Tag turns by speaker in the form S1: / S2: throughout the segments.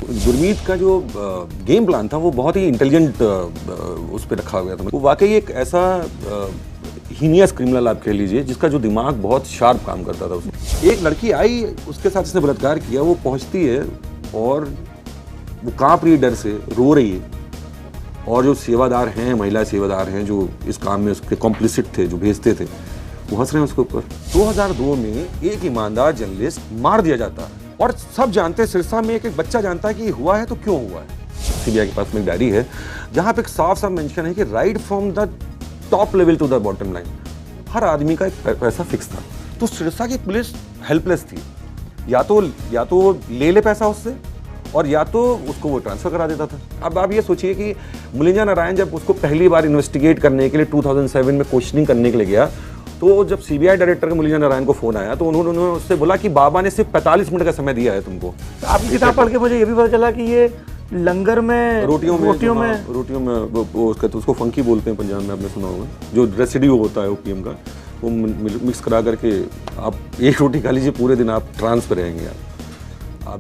S1: गुरमीत का जो game plan था वो बहुत ही इंटेलिजेंट उस पर रखा गया था। वो वाकई एक ऐसा हीनियस क्रिमिनल आप कह लीजिए जिसका जो दिमाग बहुत शार्प काम करता था। उसमें एक लड़की आई, उसके साथ इसने बलात्कार किया, वो पहुंचती है और वो कांप रही है डर से, रो रही है। और जो सेवादार हैं, महिला सेवादार हैं जो इस काम में उसके कॉम्प्लिसिट थे, जो भेजते थे, वो हंस रहे हैं उसके ऊपर। 2002 में एक ईमानदार जर्नलिस्ट मार दिया जाता है और सब जानते हैं, सिरसा में एक बच्चा जानता है कि हुआ है तो क्यों हुआ है। सीबीआई के पास में एक डायरी है जहां पे साफ साफ मेंशन है कि right from the top level to the bottom line हर आदमी का एक पैसा फिक्स था। तो सिरसा की पुलिस हेल्पलेस थी, या तो ले पैसा उससे और या तो उसको वो ट्रांसफर करा देता था। अब आप ये सोचिए कि मुलिंजा नारायण जब उसको पहली बार इन्वेस्टिगेट करने के लिए 2007 में क्वेश्चनिंग करने के लिए गया, तो जब सीबीआई डायरेक्टर का मुलिंजा नारायण को फोन आया तो उन्होंने उससे बोला कि बाबा ने सिर्फ 45 मिनट का समय दिया है तुमको।
S2: तो आपकी किताब पढ़ के मुझे ये भी पता चला कि ये लंगर में रोटियों में
S1: उसको फंकी बोलते हैं पंजाब में, आपने सुना होगा, जो रेसिड्यू होता है ओपीएम का, वो मिक्स करा करके आप एक रोटी खा लीजिए, पूरे दिन आप ट्रांस पे रहेंगे। आप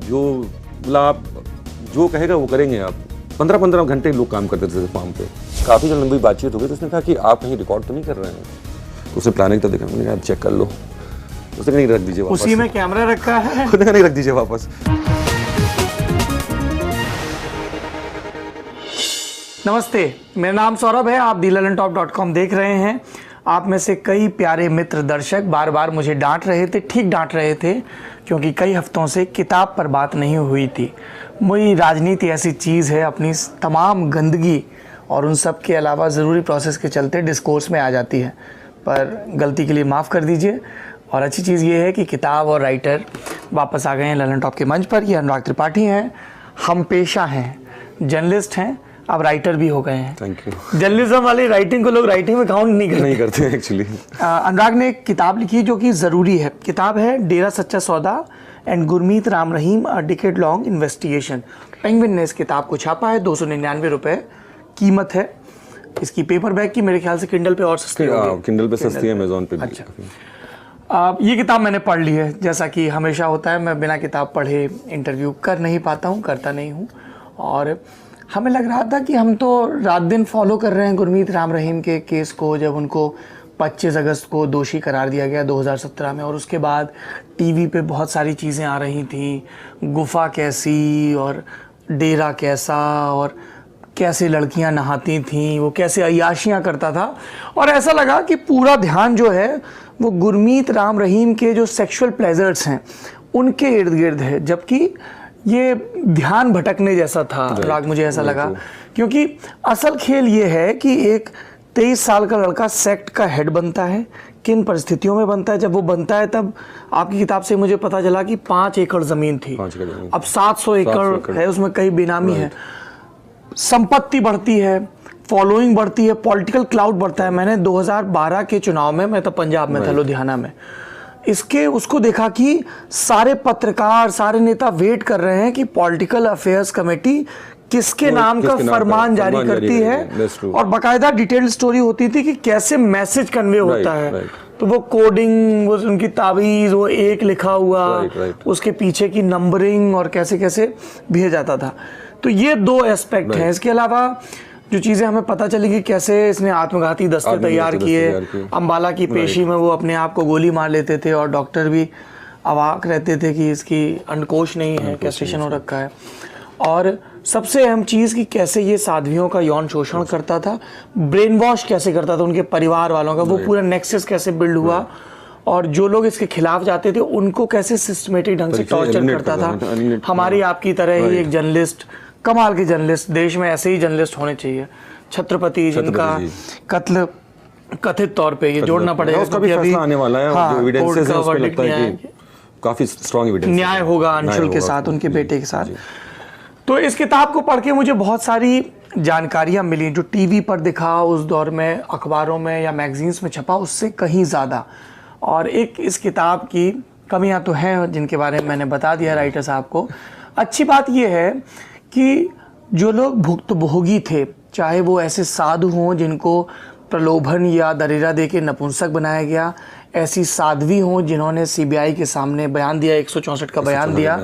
S1: जो कहेगा वो करेंगे। आप 15-15 घंटे लोग काम करते थे फार्म पे। काफ़ी जब लंबी बातचीत हो गई तो उसने कहा कि आप कहीं रिकॉर्ड तो नहीं कर रहे हैं। तो उसने प्लानिंग तो देखा, मैंने कहा चेक कर लो। उसने नहीं, रख दीजिए वापस।
S2: उसी में कैमरा रखा है,
S1: उसने नहीं, रख दीजिए वापस।
S2: नमस्ते, मेरा नाम सौरभ है, आप thelalantop.com देख रहे हैं। आप में से कई प्यारे मित्र दर्शक बार बार मुझे डांट रहे थे, ठीक डांट रहे थे, क्योंकि कई हफ्तों से किताब पर बात नहीं हुई थी। मेरी राजनीति ऐसी चीज़ है, अपनी तमाम गंदगी और उन सब के अलावा ज़रूरी प्रोसेस के चलते डिस्कोर्स में आ जाती है, पर गलती के लिए माफ़ कर दीजिए। और अच्छी चीज़ ये है कि किताब और राइटर वापस आ गए हैं ललन टॉप के मंच पर। ये अनुराग त्रिपाठी हैं, हम पेशा हैं, जर्नलिस्ट हैं, अब राइटर भी हो गए हैं।
S1: Thank you.
S2: जर्नलिज्म वाली राइटिंग को लोग राइटिंग में काउंट नहीं
S1: करते एक्चुअली।
S2: अनुराग ने एक किताब लिखी जो कि ज़रूरी है। किताब है डेरा सच्चा सौदा and Gurmeet Ram Rahim a decade long investigation. Penguin ने इस किताब को छापा है, 299 रुपये कीमत है इसकी। पेपर बैग की मेरे ख्याल से किंडल पे और सस्ती है,
S1: किंडल पे सस्ती है, अमेज़न पे भी।
S2: अच्छा, ये किताब मैंने पढ़ ली है। जैसा कि हमेशा होता है, मैं बिना किताब पढ़े इंटरव्यू कर नहीं पाता हूँ, करता नहीं हूँ। और हमें लग रहा था कि हम तो रात दिन फॉलो कर रहे हैं गुरमीत राम रहीम के केस को, जब उनको 25 अगस्त को दोषी करार दिया गया 2017 में, और उसके बाद टीवी पे बहुत सारी चीज़ें आ रही थी, गुफा कैसी और डेरा कैसा, और कैसे लड़कियां नहाती थीं, वो कैसे अय्याशियां करता था। और ऐसा लगा कि पूरा ध्यान जो है वो गुरमीत राम रहीम के जो सेक्सुअल प्लेजर्स हैं उनके इर्द गिर्द है, जबकि ये ध्यान भटकने जैसा था। राग मुझे ऐसा लगा, क्योंकि असल खेल ये है कि एक 23 साल का लड़का सेक्ट का हेड बनता है, किन परिस्थितियों में बनता है। जब वो बनता है तब आपकी किताब से मुझे पता चला कि 5 एकड़ ज़मीन थी, अब 700 एकड़ है, उसमें कई बेनामी है। संपत्ति बढ़ती है, फॉलोइंग बढ़ती है, पॉलिटिकल क्लाउड बढ़ता है। मैंने 2012 के चुनाव में, मैं तो पंजाब में था, लुधियाना में, उसको देखा कि सारे पत्रकार, सारे नेता वेट कर रहे हैं कि पॉलिटिकल अफेयर्स कमेटी किसके नाम का फरमान जारी करती है, और बाकायदा डिटेल्ड स्टोरी होती थी कि कैसे मैसेज कन्वे होता है। तो वो कोडिंग, वो उनकी तावीज़, वो एक लिखा हुआ, उसके पीछे की नंबरिंग, और कैसे कैसे भेजा जाता था। तो ये 2 एस्पेक्ट हैं। इसके अलावा जो चीज़ें हमें पता चली कि कैसे इसने आत्मघाती दस्ते तैयार किए, अम्बाला की पेशी में वो अपने आप को गोली मार लेते थे, और डॉक्टर भी अवाक रहते थे कि इसकी अंडकोश नहीं है, कैस्ट्रेशन हो रखा है। और सबसे अहम चीज़ कि कैसे ये साध्वियों का यौन शोषण करता था, ब्रेन वॉश कैसे करता था उनके परिवार वालों का, वो पूरा नेक्सस कैसे बिल्ड हुआ, और जो लोग इसके खिलाफ जाते थे उनको कैसे सिस्टमेटिक ढंग से टॉर्चर करता था। हमारी आपकी तरह ही एक जर्नलिस्ट, कमाल के जर्नलिस्ट, देश में ऐसे ही जर्नलिस्ट होने चाहिए। छत्रपति जिनका कत्ल कथित तौर पे, ये जोड़ना पड़ेगा,
S1: उसका भी फैसला आने वाला है। जो एविडेंसेस हैं उसमें लगता है कि काफी स्ट्रांग एविडेंस,
S2: न्याय होगा अंशुल के साथ, उनके बेटे के साथ। तो इस किताब को पढ़ के मुझे बहुत सारी जानकारियां मिली, जो टीवी पर दिखा उस दौर में, अखबारों में या मैगजीन्स में छपा, उससे कहीं ज़्यादा। और एक इस किताब की कमियां तो हैं जिनके बारे में मैंने बता दिया राइटर साहब को। अच्छी बात यह है कि जो लोग भुक्तभोगी थे, चाहे वो ऐसे साधु हों जिनको प्रलोभन या दरेरा दे के नपुंसक बनाया गया, ऐसी साध्वी हों जिन्होंने सीबीआई के सामने बयान दिया, 164 का बयान दिया,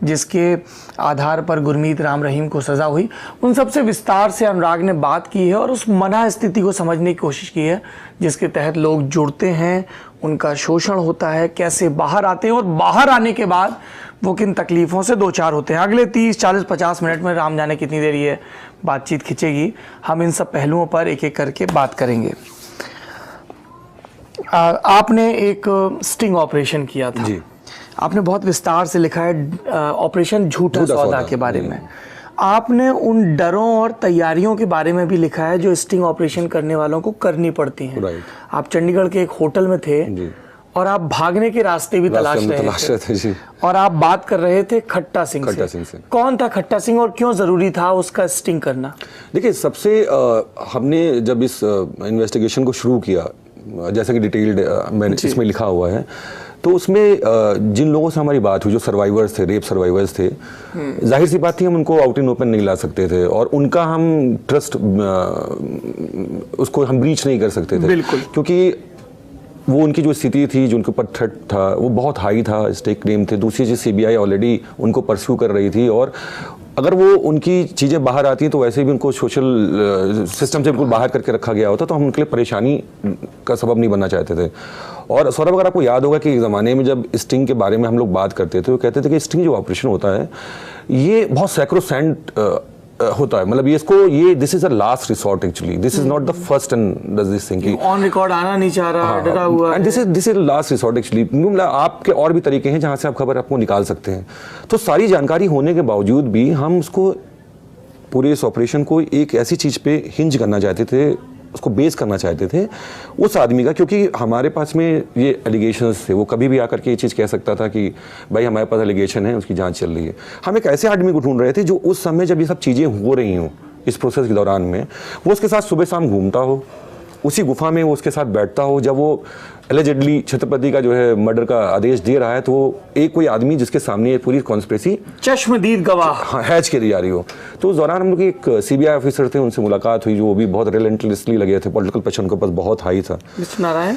S2: जिसके आधार पर गुरमीत राम रहीम को सज़ा हुई। उन सबसे विस्तार से अनुराग ने बात की है और उस मना स्थिति को समझने की कोशिश की है जिसके तहत लोग जुड़ते हैं, उनका शोषण होता है, कैसे बाहर आते हैं और बाहर आने के बाद वो किन तकलीफ़ों से दो चार होते हैं। अगले 30, 40, 50 मिनट में राम जाने कितनी देर ये बातचीत खिंचेगी, हम इन सब पहलुओं पर एक एक करके बात करेंगे। आपने एक स्टिंग ऑपरेशन किया था जी। आपने बहुत विस्तार से लिखा है ऑपरेशन झूठा सौदा के बारे में। आपने उन डरों और तैयारियों के बारे में भी लिखा है जो स्टिंग ऑपरेशन करने वालों को करनी पड़ती हैं। आप चंडीगढ़ के एक होटल में थे और आप भागने के रास्ते भी तलाश रहे थे जी। और आप बात कर रहे थे खट्टा सिंह से। कौन था खट्टा सिंह और क्यों जरूरी था उसका स्टिंग करना?
S1: देखिए, सबसे हमने जब इस इन्वेस्टिगेशन को शुरू किया, जैसा कि डिटेल्ड मैंने इसमें लिखा हुआ है, तो उसमें जिन लोगों से हमारी बात हुई, जो सर्वाइवर्स थे, रेप सर्वाइवर्स थे, जाहिर सी बात थी हम उनको आउट इन ओपन नहीं ला सकते थे और उनका हम ट्रस्ट उसको हम ब्रीच नहीं कर सकते थे,
S2: बिल्कुल,
S1: क्योंकि वो उनकी जो स्थिति थी, जो उनके ऊपर थ्रेट था, वो बहुत हाई था, स्टेक क्लेम थे। दूसरी चीज़, सीबीआई ऑलरेडी उनको परस्यू कर रही थी और अगर वो उनकी चीज़ें बाहर आती तो वैसे भी उनको सोशल सिस्टम से बिल्कुल बाहर करके रखा गया होता, तो हम उनके लिए परेशानी का सबब नहीं बनना चाहते थे। और सौरभ, अगर आपको याद होगा कि एक ज़माने में जब स्टिंग के बारे में हम लोग बात करते थे, वो कहते थे कि स्टिंग जो ऑपरेशन होता है ये बहुत सैक्रोसेंट होता है, मतलब ये this is a last resort, actually this is not the first and this thing,
S2: on record आना नहीं चाह रहा, डरा हुआ है,
S1: and this is last resort actually. आपके और भी तरीके हैं जहां से आप खबर आपको निकाल सकते हैं। तो सारी जानकारी होने के बावजूद भी हम उसको, पूरे इस ऑपरेशन को एक ऐसी चीज पे हिंज करना चाहते थे, उसको बेस करना चाहते थे उस आदमी का, क्योंकि हमारे पास में ये एलिगेशंस थे। वो कभी भी आकर के ये चीज़ कह सकता था कि भाई हमारे पास एलिगेशन है, उसकी जांच चल रही है। हम एक ऐसे आदमी को ढूंढ रहे थे जो उस समय जब ये सब चीज़ें हो रही हों, इस प्रोसेस के दौरान में वो उसके साथ सुबह शाम घूमता हो, उसी गुफा में वो उसके साथ बैठता हो। जब वो एलिजेडली छत्रपति का जो है मर्डर का आदेश दे रहा है, तो वो एक कोई आदमी जिसके सामने ये पूरी कॉन्स्पिरेसी
S2: चश्मदीद गवाह
S1: हैच के जा रही हो। तो उस दौरान हम लोग एक सीबीआई ऑफिसर थे, उनसे मुलाकात हुई, जो भी बहुत रिलेंटलेसली लगे थे, पॉलिटिकल प्रेशर उनके पास बहुत हाई था।
S2: नारायण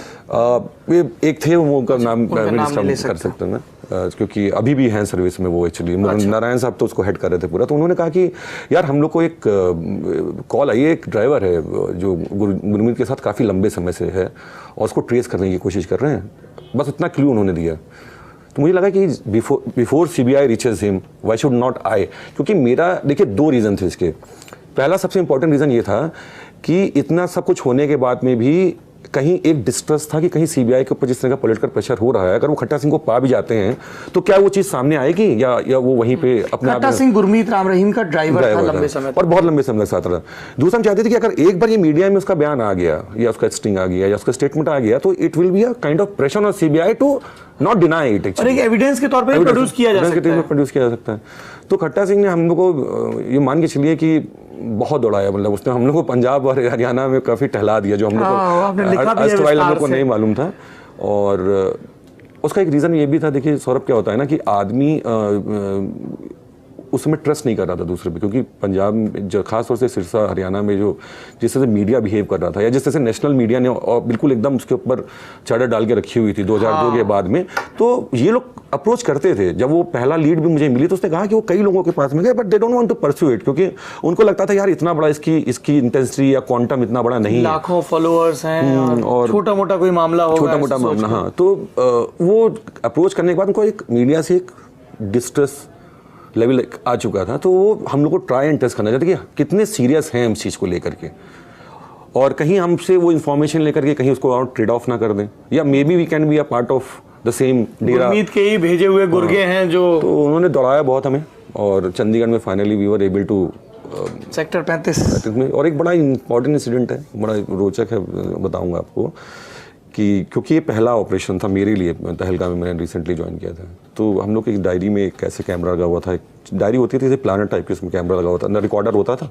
S1: एक थे, वो उनका नाम कर सकते हैं क्योंकि अभी भी हैं सर्विस में वो एक्चुअली। नारायण साहब तो उसको हेड कर रहे थे पूरा। तो उन्होंने कहा कि यार हम लोग को एक कॉल आई है, एक ड्राइवर है जो गुरमीत के साथ काफ़ी लंबे समय से है और उसको ट्रेस करने की कोशिश कर रहे हैं। बस इतना क्लू उन्होंने दिया। तो मुझे लगा कि before CBI reaches him why should not I, क्योंकि मेरा, देखिए, दो रीज़न थे इसके। पहला सबसे इंपॉर्टेंट रीज़न ये था कि इतना सब कुछ होने के बाद में भी कहीं एक डिस्ट्रस्ट था कि कहीं सीबीआई के ऊपर जिस तरह का पॉलिटिकल प्रेशर हो रहा है, अगर वो खट्टा सिंह को पा भी जाते हैं तो क्या वो चीज़ सामने आएगी या वो वहीं पे अपने
S2: खट्टा सिंह गुरमीत राम रहीम का ड्राइवर था लंबे समय
S1: और बहुत लंबे समय तक साथ रहा। दूसरा हम चाहते थे कि अगर एक बार ये मीडिया में उसका बयान आ गया या उसका स्टिंग आ गया या उसका स्टेटमेंट आ गया, तो it will be a kind of pressure on CBI to not deny it,
S2: और एक एविडेंस के तौर पे प्रोड्यूस किया जा सकता है।
S1: तो खट्टा सिंह ने हम लोग को ये मान के चलिए कि बहुत दौड़ाया, मतलब उसने हम लोग को पंजाब और हरियाणा में काफ़ी टहला दिया, जो हम लोग को नहीं मालूम था। और उसका एक रीज़न ये भी था, देखिए सौरभ, क्या होता है ना कि आदमी उस समय ट्रस्ट नहीं कर रहा था दूसरे पे, क्योंकि पंजाब में खासतौर से सिरसा हरियाणा में जो जिस तरह से मीडिया बिहेव कर रहा था, या जिस तरह से नेशनल मीडिया ने और बिल्कुल एकदम उसके ऊपर चादर डाल के रखी हुई थी 2002 के बाद में, तो ये लोग अप्रोच करते थे। जब वो पहला लीड भी मुझे मिली तो उसने कहा कि वो कई लोगों के पास में गए, but they don't want to pursue it, क्योंकि उनको लगता था यार इतना बड़ा इसकी इंटेंसिटी या क्वांटम इतना बड़ा नहीं है,
S2: लाखों फॉलोअर्स हैं और छोटा मोटा कोई मामला होगा,
S1: छोटा मोटा मामला। हाँ, तो वो अप्रोच करने के बाद उनको एक मीडिया से एक डिस्ट्रेस लेवल आ चुका था। तो वो हम लोग को ट्राई एंड टेस्ट करना चाहते कि कितने सीरियस हैं हम इस चीज़ को लेकर के, और कहीं हमसे वो इन्फॉर्मेशन लेकर के कहीं उसको और ट्रेड ऑफ ना कर दें, या maybe we can be a part of the same dera.
S2: Gurmeet के ही भेजे हुए गुर्गे हैं जो।
S1: तो उन्होंने दौड़ाया बहुत हमें, और चंडीगढ़ में finally we were able to
S2: sector 35 में।
S1: और एक बड़ा इंपॉर्टेंट इंसिडेंट है, बड़ा रोचक है, बताऊंगा आपको कि क्योंकि ये पहला ऑपरेशन था मेरे लिए तहलका में, मैंने रिसेंटली ज्वाइन किया था। तो हम लोग एक डायरी में एक ऐसे कैमरा लगा हुआ था, एक डायरी होती थी प्लानर टाइप की, उसमें कैमरा लगा हुआ था, रिकॉर्डर होता था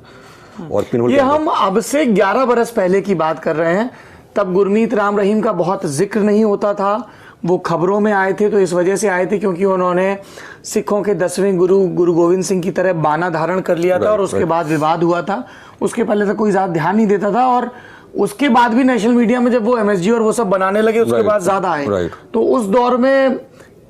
S1: और पिन।
S2: ये हम अब से 11 बरस पहले की बात कर रहे हैं, तब गुरमीत राम रहीम का बहुत जिक्र नहीं होता था। वो खबरों में आए थे तो इस वजह से आए थे क्योंकि उन्होंने सिखों के 10वें गुरु गोविंद सिंह की तरह बाना धारण कर लिया था, और उसके बाद विवाद हुआ था। उसके पहले तो कोई ज़्यादा ध्यान नहीं देता था, और उसके बाद भी नेशनल मीडिया में जब वो MSG और वो सब बनाने लगे उसके बाद ज्यादा आए। तो उस दौर में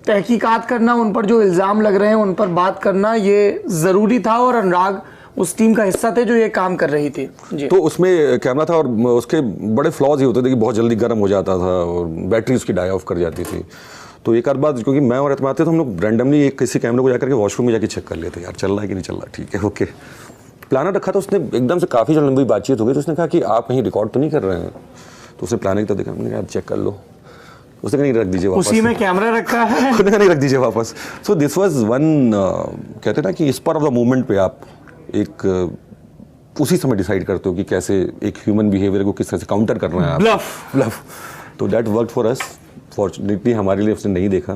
S2: तहकीकात करना, उन पर जो इल्जाम लग रहे हैं उन पर बात करना ये जरूरी था, और अनुराग उस टीम का हिस्सा थे जो ये काम कर रही थी जी।
S1: तो उसमें कैमरा था और उसके बड़े फ्लॉज ही होते थे कि बहुत जल्दी गर्म हो जाता था और बैटरी उसकी डाई ऑफ कर जाती थी। तो एक आध बात, क्योंकि मैं और एतमाद थे तो हम लोग रैंडमली एक किसी कैमरे को जाकर के वॉशरूम में जाके चेक कर लेते, यार चल रहा है कि नहीं चल रहा, ठीक है ओके। प्लानर रखा था उसने, एकदम से काफ़ी लंबी बातचीत हो गई तो उसने कहा कि आप कहीं रिकॉर्ड तो नहीं कर रहे हैं। तो उसने प्लानर तो देखा, मैंने कहा चेक कर लो। उसने कहा नहीं रख दीजिए वापस,
S2: उसी में कैमरा रखा है।
S1: उसने कहा नहीं रख दीजिए वापस। सो दिस वाज वन, कहते ना कि स्पर ऑफ द मोमेंट पे आप एक उसी समय डिसाइड करते हो कि कैसे एक ह्यूमन बिहेवियर को किस तरह से काउंटर करना है। ब्लफ। तो that worked for us. Fortunately हमारे लिए उसने नहीं देखा,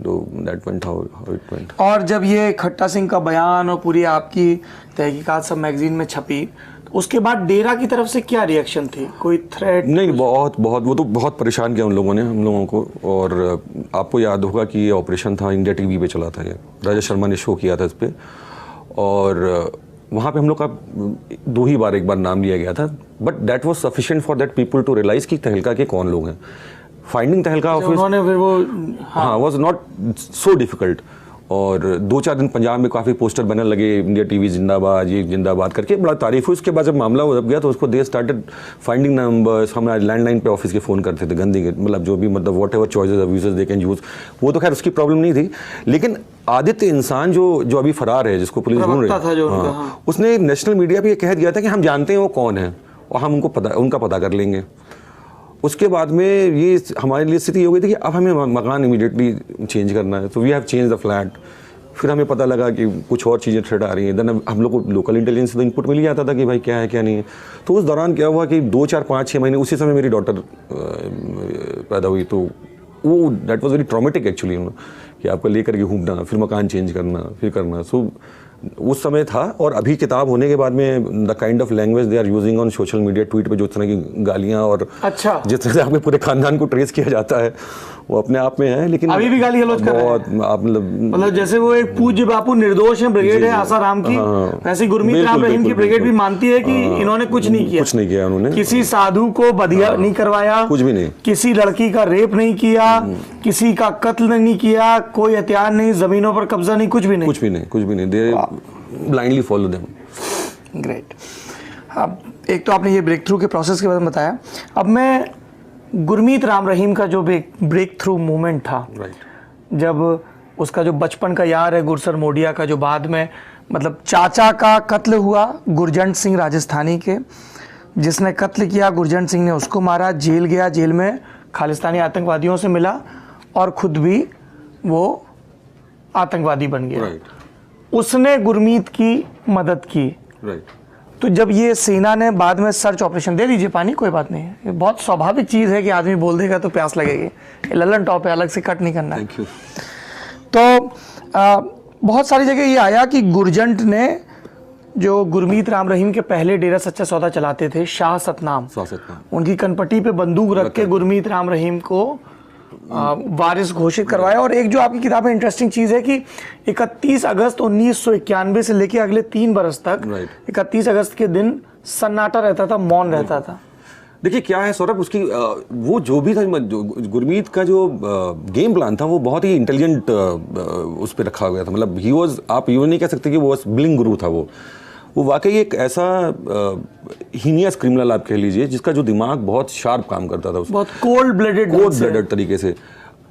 S1: तो that went how it went.
S2: और जब ये खट्टा सिंह का बयान और पूरी आपकी तहकीकात सब मैगजीन में छपी, तो उसके बाद डेरा की तरफ से क्या रिएक्शन थी? कोई थ्रेट?
S1: नहीं, बहुत वो तो बहुत परेशान किया उन लोगों ने हम लोगों को। और आपको याद होगा कि ये ऑपरेशन था, इंडिया टीवी पे चला था, ये राजा शर्मा ने शो किया था इस पर, और वहाँ पे हम लोग का 2 ही बार एक बार नाम लिया गया था, but that was sufficient for that people to realise कि तहलका के कौन लोग हैं। फाइंडिंग तहलका ऑफिस,
S2: उन्होंने फिर वो
S1: हाँ वाज नॉट सो डिफिकल्ट। और 2-4 दिन पंजाब में काफ़ी पोस्टर बनने लगे, इंडिया टीवी जिंदाबाद, ये जिंदाबाद करके, बड़ा तारीफ हुई। उसके बाद जब मामला हो गया तो उसको दे स्टार्टेड फाइंडिंग नंबर्स। हम लैंडलाइन पे ऑफिस के फ़ोन करते थे, गंदी मतलब जो भी, मतलब what ever choices abuses they can use, वो तो खैर उसकी प्रॉब्लम नहीं थी। लेकिन आदित्य इंसान जो अभी फरार है, जिसको पुलिस ढूंढ रही है, हाँ, उसने नेशनल मीडिया पे ये कह दिया था कि हम जानते हैं वो कौन है और हम उनका पता कर लेंगे। उसके बाद में ये हमारे लिए स्थिति हो गई थी कि अब हमें मकान इमीडिएटली चेंज करना है, तो we have change the flat. फिर हमें पता लगा कि कुछ और चीज़ें थ्रेड आ रही हैं। देन हम लोग को लोकल इंटेलिजेंस से तो इनपुट मिल ही जाता था कि भाई क्या है क्या नहीं है। तो उस दौरान क्या हुआ कि 2, 4, 5, 6 महीने, उसी समय मेरी डॉटर पैदा हुई। तो वो that was very traumatic actually, कि आपको लेकर के घूमना, फिर मकान चेंज करना, फिर करना। सो उस समय था। और अभी किताब होने के बाद में the kind of language they are using on social media, tweet पे जो तरह की गालियां और
S2: अच्छा,
S1: जिस तरह से आपके पूरे खानदान को ट्रेस किया जाता है वो अपने आप में है। लेकिन
S2: अभी भी गाली गलौज कर रहे हैं आप, मतलब जैसे वो एक पूज्य बापू निर्दोष है, ब्रिगेड है आसाराम की, वैसे गुरमीत राम रहीम की ब्रिगेड भी मानती है कि इन्होंने कुछ नहीं किया, उन्होंने किसी साधु को बधिया नहीं करवाया, कुछ भी नहीं, किसी लड़की का रेप नहीं किया, किसी का कत्ल नहीं किया, कोई हथियार नहीं, जमीनों पर कब्जा नहीं, कुछ भी नहीं। दे ब्लाइंडली फॉलो देम। ग्रेट। अब एक तो आपने ये ब्रेक थ्रू के प्रोसेस के बारे में बताया, अब मैं गुरमीत राम रहीम का जो ब्रेक थ्रू मूवमेंट था, जब उसका जो बचपन का यार है गुरसर मोडिया का, जो बाद में मतलब चाचा का कत्ल हुआ गुरजंट सिंह राजस्थानी के, जिसने कत्ल किया, गुरजंट सिंह ने उसको मारा, जेल गया, जेल में खालिस्तानी आतंकवादियों से मिला और खुद भी वो आतंकवादी बन गया। उसने गुरमीत की मदद की। तो जब ये सेना ने बाद में सर्च ऑपरेशन, दे दीजिए पानी, कोई बात नहीं है, ये बहुत स्वाभाविक चीज़ है कि आदमी बोल देगा तो प्यास लगेगी, ये ललन टॉप है, अलग से कट नहीं करना है। तो बहुत सारी जगह ये आया कि गुरजंट ने, जो गुरमीत राम रहीम के पहले डेरा सच्चा सौदा चलाते थे, शाह सतनाम, उनकी कनपट्टी पे बंदूक रख के गुरमीत राम रहीम को वारिस घोषित करवाया। और एक जो आपकी किताब में इंटरेस्टिंग चीज है कि 31 अगस्त 1991 से लेकर अगले 3 बरस तक 31 अगस्त के दिन सन्नाटा रहता था, मौन रहता था।
S1: देखिए क्या है सौरभ, उसकी वो जो भी था, गुरमीत का जो गेम प्लान था वो बहुत ही इंटेलिजेंट उस पर रखा गया था। मतलब ही वाज, आप यूँ नहीं कह सकते कि वो ब्लिंग गुरु था। वो वाकई एक ऐसा हीनियस क्रिमिनल आप कह लीजिए, जिसका जो दिमाग बहुत शार्प काम करता था,
S2: बहुत कोल्ड ब्लडेड
S1: तरीके से।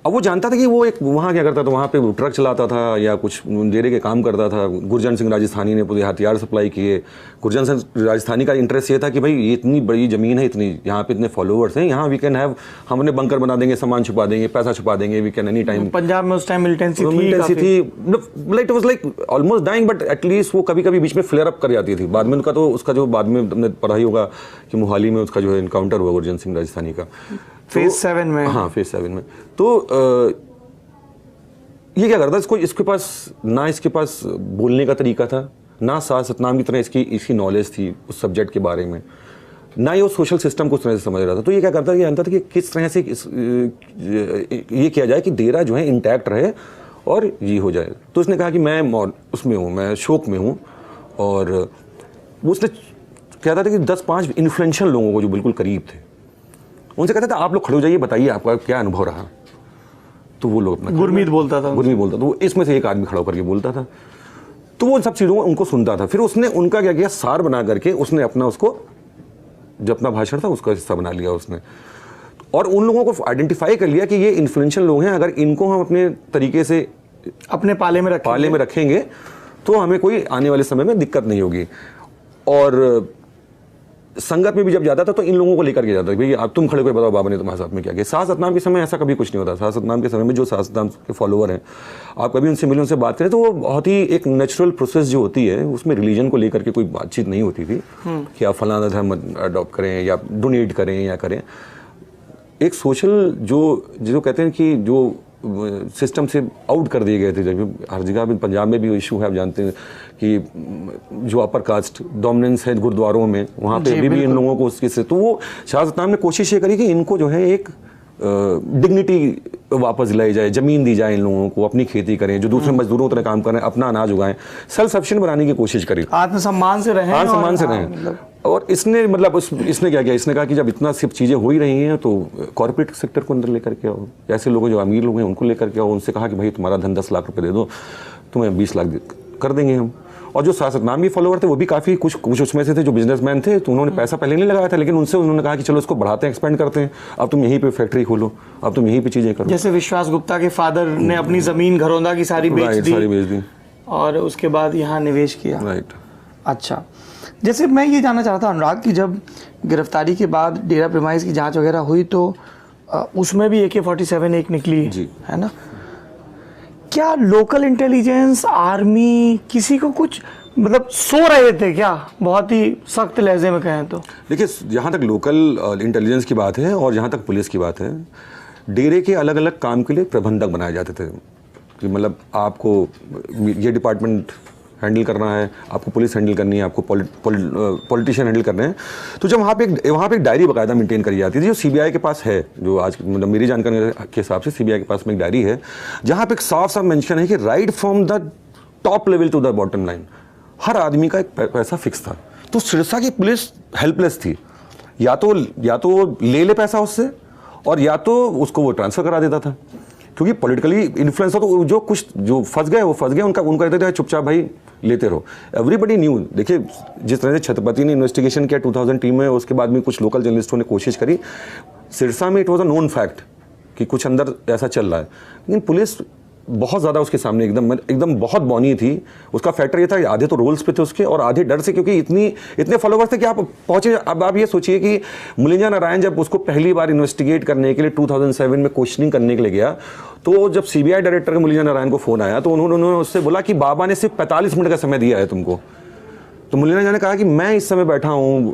S1: अब वो जानता था कि वो एक वहाँ क्या करता था, वहाँ पे ट्रक चलाता था या कुछ डेरे के काम करता था। गुरजंट सिंह राजस्थानी ने पूरे हथियार सप्लाई किए। गुरजंट सिंह राजस्थानी का इंटरेस्ट ये था कि भाई ये इतनी बड़ी ज़मीन है, इतनी यहाँ पे इतने फॉलोअर्स हैं, यहाँ वी कैन हैव, हम अपने बंकर बना देंगे, सामान छुपा देंगे, पैसा छुपा देंगे, we can any time.
S2: Punjab में उस टाइम मिलिटेंसी
S1: थी, like it was like almost dying, but at least वो कभी कभी बीच में फ्लेयर अप कर जाती थी। बाद में उनका तो उसका जो बाद में हमने पढ़ा ही होगा कि मोहाली में उसका जो है इनकाउंटर हुआ गुरजंट सिंह राजस्थानी का,
S2: फेज 7 में।
S1: हाँ, फेज 7 में। तो ये क्या करता, इसके पास ना इसके पास बोलने का तरीका था, ना शाह सतनाम की तरह इसकी नॉलेज थी उस सब्जेक्ट के बारे में, ना ही वो सोशल सिस्टम को उस तरह से समझ रहा था। तो ये क्या करता, ये जानता था कि किस तरह से ये किया जाए कि डेरा जो है इंटैक्ट रहे और ये हो जाए। तो उसने कहा कि मैं उसमें हूँ, मैं शोक में हूँ। और उसने कहता था कि 10-5 इन्फ्लुएंशियल लोगों को जो बिल्कुल करीब थे, उनसे कहता था आप लोग खड़े हो जाइए, बताइए आपका क्या अनुभव रहा। तो वो लोग
S2: गुरमीत बोलता था,
S1: वो इसमें से एक आदमी खड़ा होकर के बोलता था, तो वो सब चीज़ों उनको सुनता था। फिर उसने उनका क्या किया, सार बना करके उसने अपना उसको जो अपना भाषण था उसका हिस्सा बना लिया उसने, और उन लोगों को आइडेंटिफाई कर लिया कि ये इन्फ्लुएंशियल लोग हैं, अगर इनको हम अपने तरीके से
S2: अपने पाले में
S1: रखेंगे तो हमें कोई आने वाले समय में दिक्कत नहीं होगी। और संगत में भी जब जाता था तो इन लोगों को लेकर के जाता था, भाई आप तुम खड़े होकर बताओ बाबा ने तुम्हारे साथ में क्या किया। साथ सतनाम के समय ऐसा कभी कुछ नहीं होता। साथ सतनाम के समय में जो साथ सतनाम के फॉलोअर हैं, आप कभी उनसे मिले, उनसे बात करें तो वो बहुत ही एक नेचुरल प्रोसेस जो होती है, उसमें रिलीजन को लेकर के कोई बातचीत नहीं होती थी कि आप फलाना धर्म अडॉप्ट करें या डोनेट करें या करें। एक सोशल जो कहते हैं कि जो सिस्टम से आउट कर दिए गए थे, जब हर जगह भी, पंजाब में भी इशू है, आप जानते हैं कि जो अपर कास्ट डोमिनेंस है गुरुद्वारों में, वहाँ पे अभी भी इन लोगों को उसके से, तो वो शाह सतनाम ने कोशिश ये करी कि इनको जो है एक डिग्निटी वापस लाई जाए, ज़मीन दी जाए इन लोगों को, अपनी खेती करें, जो दूसरे मजदूरों तरह काम करें, अपना अनाज उगाएं, सेल्फ सफिशिएंट बनाने की कोशिश करी,
S2: आत्मसम्मान से रहें,
S1: और इसने मतलब इसने क्या किया, इसने कहा कि जब इतना सब चीज़ें हो ही रही हैं तो कॉर्पोरेट सेक्टर को अंदर लेकर के आओ, ऐसे लोग जो अमीर लोग हैं उनको लेकर के आओ, उनसे कहा कि भाई तुम्हारा धन 10 लाख रुपए दे दो, तुम्हें 20 लाख कर देंगे हम। और जो साथ सतनाम के फॉलोअर थे वो भी काफ़ी कुछ उसमें से थे जो बिजनेसमैन थे, तो उन्होंने पैसा पहले नहीं लगाया था, लेकिन उन्होंने कहा कि चलो इसको बढ़ाते हैं, एक्सपेंड करते हैं, अब तुम यहीं पे फैक्ट्री खोलो, अब तुम यहीं पे चीज़ें करो।
S2: जैसे विश्वास गुप्ता के फादर ने अपनी ज़मीन घरौंदा की सारी बेच दी और उसके बाद यहाँ निवेश किया।
S1: राइट।
S2: अच्छा, जैसे मैं ये जानना चाहता हूँ अनुराग कि जब गिरफ्तारी के बाद डेरा प्रेमाइज की जांच वगैरह हुई तो उसमें भी AK-47 एक निकली
S1: जी, है
S2: ना, क्या लोकल इंटेलिजेंस, आर्मी किसी को कुछ मतलब सो रहे थे क्या, बहुत ही सख्त लहजे में कहें तो? देखिए,
S1: जहाँ तक लोकल इंटेलिजेंस की बात है और जहाँ तक पुलिस की बात है, डेरे के अलग अलग काम के लिए प्रबंधक बनाए जाते थे कि मतलब आपको ये डिपार्टमेंट हैंडल करना है, आपको पुलिस हैंडल करनी है, आपको पॉलिटिशियन हैंडल करने हैं। तो जब वहाँ पे एक डायरी बाकायदा मेंटेन करी जाती थी, जो CBI के पास है, जो आज मतलब मेरी जानकारी के हिसाब से CBI के पास में एक डायरी है, जहाँ पे एक साफ साफ मेंशन है कि right from the top level to the bottom line हर आदमी का एक पैसा फिक्स था। तो सिरसा की पुलिस हेल्पलेस थी, या तो ले पैसा उससे, और या तो उसको वो ट्रांसफर करा देता था, क्योंकि पॉलिटिकली इन्फ्लुएंस हो, तो जो फंस गए वो फंस गए, उनका कहते थे चुपचाप भाई लेते रहो। Everybody knew. देखिए, जिस तरह से छत्रपति ने इन्वेस्टिगेशन किया 2000 टीम में, उसके बाद में कुछ लोकल जर्नलिस्टों ने कोशिश करी, सिरसा में it was a known fact कि कुछ अंदर ऐसा चल रहा है, लेकिन पुलिस बहुत ज़्यादा उसके सामने एकदम बहुत बौनी थी। उसका फैक्टर ये था कि आधे तो रोल्स पे थे उसके, और आधे डर से, क्योंकि इतने फॉलोवर्स थे कि आप पहुंचे। अब आप ये सोचिए कि मुलिंजा नारायण जब उसको पहली बार इन्वेस्टिगेट करने के लिए 2007 में क्वेश्चनिंग करने के लिए गया, तो जब CBI डायरेक्टर के मुलिंजा नारायण को फ़ोन आया तो उन्होंने उससे बोला कि बाबा ने सिर्फ 45 मिनट का समय दिया है तुमको। तो मुलिंजा ने कहा कि मैं इस समय बैठा हूँ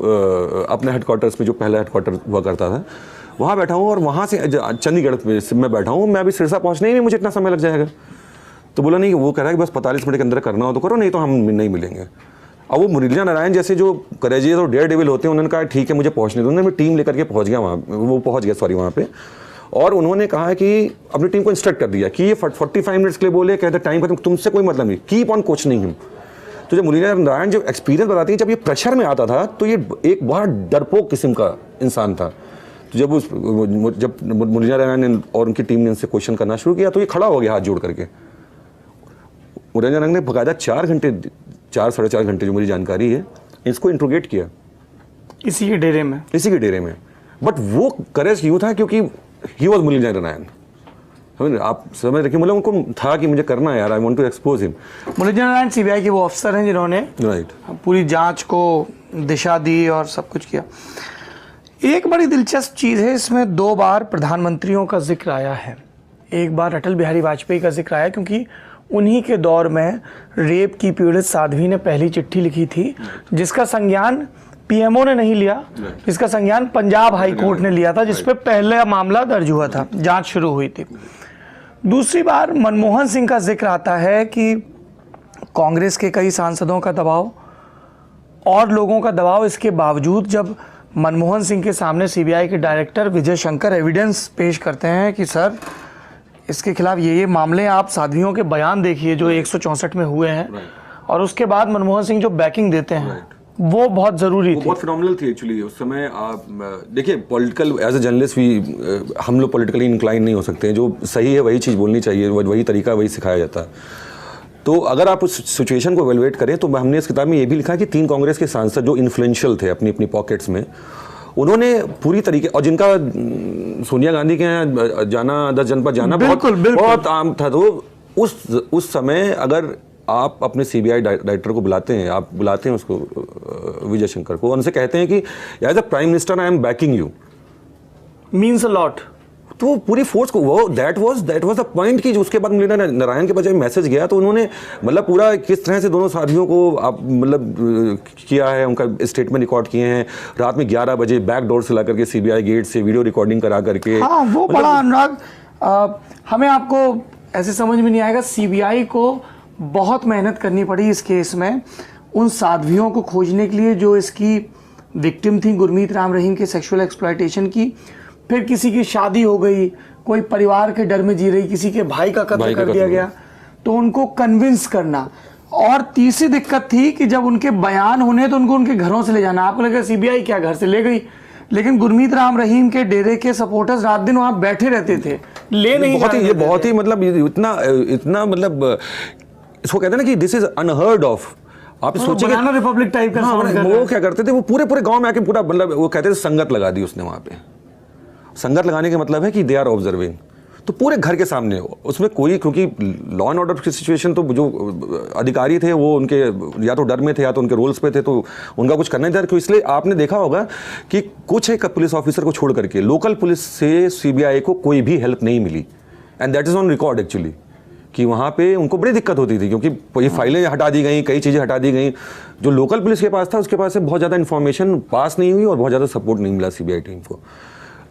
S1: अपने हेडक्वार्टर्स में, जो पहला हेडक्वार्टर हुआ करता था, वहाँ बैठा हूँ, और वहाँ से चंडीगढ़ में बैठा हूँ, मैं अभी सिरसा पहुँचने ही नहीं, मुझे इतना समय लग जाएगा। तो बोला नहीं, वो कह रहा है कि बस 45 मिनट के अंदर करना हो तो करो, नहीं तो हम नहीं मिलेंगे। अब वो मुलिंजा नारायण जैसे जो करेजियस और डेयर डेविल होते हैं, उन्होंने कहा ठीक है मुझे पहुँचने दो। उन्होंने टीम लेकर के पहुँच गया वहाँ पे, और उन्होंने कहा कि अपनी टीम को इंस्ट्रक्ट कर दिया कि ये 45 मिनट्स के लिए बोले, कहते टाइम खत्म, तुमसे कोई मतलब नहीं, कीप ऑन कोचिंग हिम। तो जब मुलिंजा नारायण जो एक्सपीरियंस बताती है, जब ये प्रेशर में आता था तो ये एक बहुत डरपोक किस्म का इंसान था। तो जब मुलिंजा नारायण ने और उनकी टीम ने इनसे क्वेश्चन करना शुरू किया तो ये खड़ा हो गया हाथ जोड़ करके। मुलिंजा नारायण ने बकायदा 4 साढ़े 4 घंटे जो मेरी जानकारी है, इसको इंट्रोगेट किया
S2: इसी के डेरे में। बट वो करेज यूँ था क्योंकि ही वॉज मुलिंजा नारायण। आप समझ रखिए, मतलब उनको था कि मुझे करना है यार, I want to expose him. मुलिंजा नारायण CBI के वो अफसर हैं जिन्होंने पूरी जांच को दिशा दी और सब कुछ किया। एक बड़ी दिलचस्प चीज़ है इसमें, 2 बार प्रधानमंत्रियों का जिक्र आया है। एक बार अटल बिहारी वाजपेयी का जिक्र आया, क्योंकि उन्हीं के दौर में रेप की पीड़ित साध्वी ने पहली चिट्ठी लिखी थी, जिसका संज्ञान PMO ने नहीं लिया, इसका संज्ञान पंजाब हाई कोर्ट ने लिया था, जिसपे पहला मामला दर्ज हुआ था, जांच शुरू हुई थी। दूसरी बार मनमोहन सिंह का जिक्र आता है कि कांग्रेस के कई सांसदों का दबाव और लोगों का दबाव, इसके बावजूद जब मनमोहन सिंह के सामने CBI के डायरेक्टर विजय शंकर एविडेंस पेश करते हैं कि सर इसके खिलाफ ये मामले, आप साध्वियों के बयान देखिए जो 164 में हुए हैं, और उसके बाद मनमोहन सिंह जो बैकिंग देते हैं वो बहुत ज़रूरी
S1: वो
S2: थी।
S1: बहुत फिनोमिनल थी एक्चुअली उस समय। आप देखिए, पॉलिटिकल एज ए जर्नलिस्ट भी हम लोग पॉलिटिकली इंक्लाइन नहीं हो सकते हैं। जो सही है वही चीज़ बोलनी चाहिए, वही तरीका वही सिखाया जाता है। तो अगर आप उस सिचुएशन को एवेलुएट करें तो हमने इस किताब में ये भी लिखा कि 3 कांग्रेस के सांसद जो इन्फ्लुएंशियल थे अपनी अपनी पॉकेट्स में, उन्होंने पूरी तरीके, और जिनका सोनिया गांधी के यहाँ जाना, 10 जनपद जाना बहुत आम था। तो उस समय अगर आप अपने सीबीआई डायरेक्टर को बुलाते हैं, आप बुलाते हैं उसको विजय शंकर को, उनसे कहते हैं कि as a prime minister I am backing you,
S2: means a lot.
S1: तो पूरी फोर्स को वो दैट वाज द पॉइंट कि उसके बाद मुरली नारायण के पास जब मैसेज गया तो उन्होंने मतलब पूरा किस तरह से दोनों साथियों को आप मतलब किया है, उनका स्टेटमेंट रिकॉर्ड किए हैं रात में 11 बजे बैक डोर से ला करके सीबीआई गेट से वीडियो रिकॉर्डिंग करा करके।
S2: हाँ, वो बड़ा अनुराग, हमें आपको ऐसे समझ में नहीं आएगा, सीबीआई को बहुत मेहनत करनी पड़ी इस केस में उन साध्वियों को खोजने के लिए जो इसकी विक्टिम थी गुरमीत राम रहीम के सेक्सुअल एक्सप्लॉयटेशन की। फिर किसी की शादी हो गई, कोई परिवार के डर में जी रही, किसी के भाई का कत्ल कर दिया गया, तो उनको कन्विंस करना। और तीसरी दिक्कत थी कि जब उनके बयान होने तो उनको उनके घरों से ले जाना। आपको लगा सीबीआई क्या घर से ले गई, लेकिन गुरमीत राम रहीम के डेरे के सपोर्टर्स रात दिन वहां बैठे रहते थे, ले नहीं
S1: बहुत ही मतलब इतना मतलब इसको कहते हैं ना कि दिस इज अनहर्ड ऑफ। आप सोचिए
S2: बनाना रिपब्लिक टाइप का।
S1: वो क्या करते थे, वो पूरे गांव में आके पूरा मतलब वो कहते थे संगत लगा दी उसने वहां पे। संगत लगाने का मतलब है कि दे आर ऑब्जर्विंग, तो पूरे घर के सामने उसमें कोई, क्योंकि लॉ एंड ऑर्डर की सिचुएशन तो जो अधिकारी थे वो उनके या तो डर में थे या तो उनके रोल्स पे थे, तो उनका कुछ करना नहीं था। इसलिए आपने देखा होगा कि कुछ एक पुलिस ऑफिसर को छोड़ करके लोकल पुलिस से सीबीआई को कोई भी हेल्प नहीं मिली, and that is on record actually, कि वहाँ पे उनको बड़ी दिक्कत होती थी क्योंकि ये फाइलें हटा दी गई, कई चीज़ें हटा दी गई। जो लोकल पुलिस के पास था उसके पास से बहुत ज़्यादा इन्फॉर्मेशन पास नहीं हुई और बहुत ज़्यादा सपोर्ट नहीं मिला सीबीआई टीम को।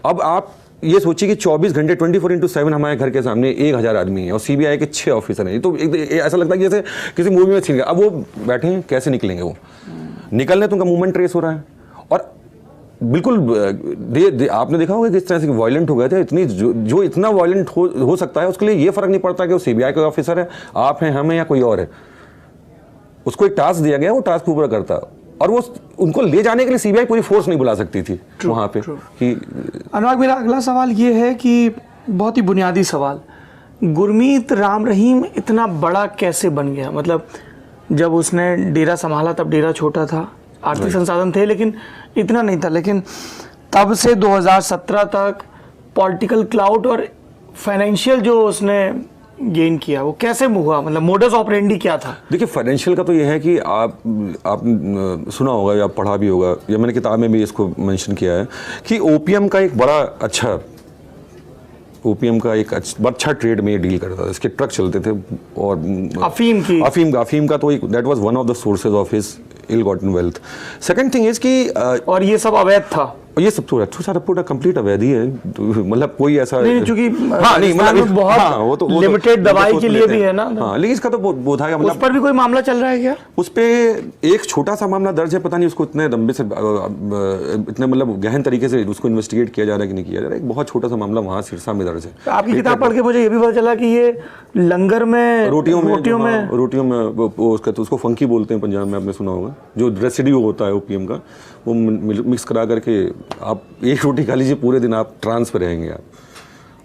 S1: अब आप ये सोचिए कि 24 घंटे 24/7 हमारे घर के सामने 1000 आदमी है और सीबीआई के 6 ऑफिसर हैं, तो ऐसा लगता है जैसे किसी मूवी में सीन गया। अब वो बैठे हैं, कैसे निकलेंगे? वो निकलने तो उनका मूवमेंट ट्रेस हो रहा है। और बिल्कुल आपने देखा होगा किस तरह से वायलेंट हो गए थे। इतनी जो इतना वायलेंट हो सकता है उसके लिए ये फर्क नहीं पड़ता कि वो सीबीआई का ऑफिसर है, आप हैं, हम हैं या कोई और है। उसको एक टास्क दिया गया, वो टास्क पूरा करता। और वो उनको ले जाने के लिए सीबीआई पूरी फोर्स नहीं बुला सकती थी वहां पे। कि
S2: अनुराग, मेरा अगला सवाल ये है कि बहुत ही बुनियादी सवाल, गुरमीत राम रहीम इतना बड़ा कैसे बन गया? मतलब जब उसने डेरा संभाला तब डेरा छोटा था, आर्थिक संसाधन थे लेकिन इतना नहीं था, लेकिन तब से 2017 तक पॉलिटिकल क्लाउड और फाइनेंशियल जो उसने गेन किया वो कैसे हुआ? मतलब मोडस ऑपरेंडी क्या था? देखिए,
S1: फाइनेंशियल का तो ये है कि आप सुना होगा या पढ़ा भी होगा, या मैंने किताब में भी इसको मेंशन किया है कि ओपीएम का एक बड़ा अच्छा ट्रेड में डील करता था। इसके ट्रक चलते थे और अफीम का तो that was one of the sources of his ill gotten wealth. Second thing is कि
S2: और ये सब अवैध था,
S1: ये सब तो सारा पूरा कंप्लीट अवैध ही है, मतलब कोई ऐसा
S2: नहीं, क्योंकि
S1: मतलब
S2: बहुत लिमिटेड दवाई के लिए भी है ना।
S1: हाँ, लेकिन इसका तो बोधा है, मतलब
S2: उस पर भी कोई मामला चल रहा है क्या?
S1: उस पे एक छोटा सा मामला दर्ज है, पता नहीं उसको इतने लंबे से इतने मतलब गहन तरीके से उसको इन्वेस्टिगेट किया जा रहा है कि नहीं किया जा रहा है। एक बहुत छोटा सा मामला वहाँ सिरसा में दर्ज है।
S2: आपकी किताब पढ़ के मुझे ये भी पता चला कि ये लंगर में
S1: रोटियों में उसको फंकी बोलते हैं पंजाब में, आपने सुना होगा, जो रेसिड्यू होता है ओपीएम का, वो मिक्स करा करके आप एक रोटी खा लीजिए, पूरे दिन आप ट्रांस पे रहेंगे।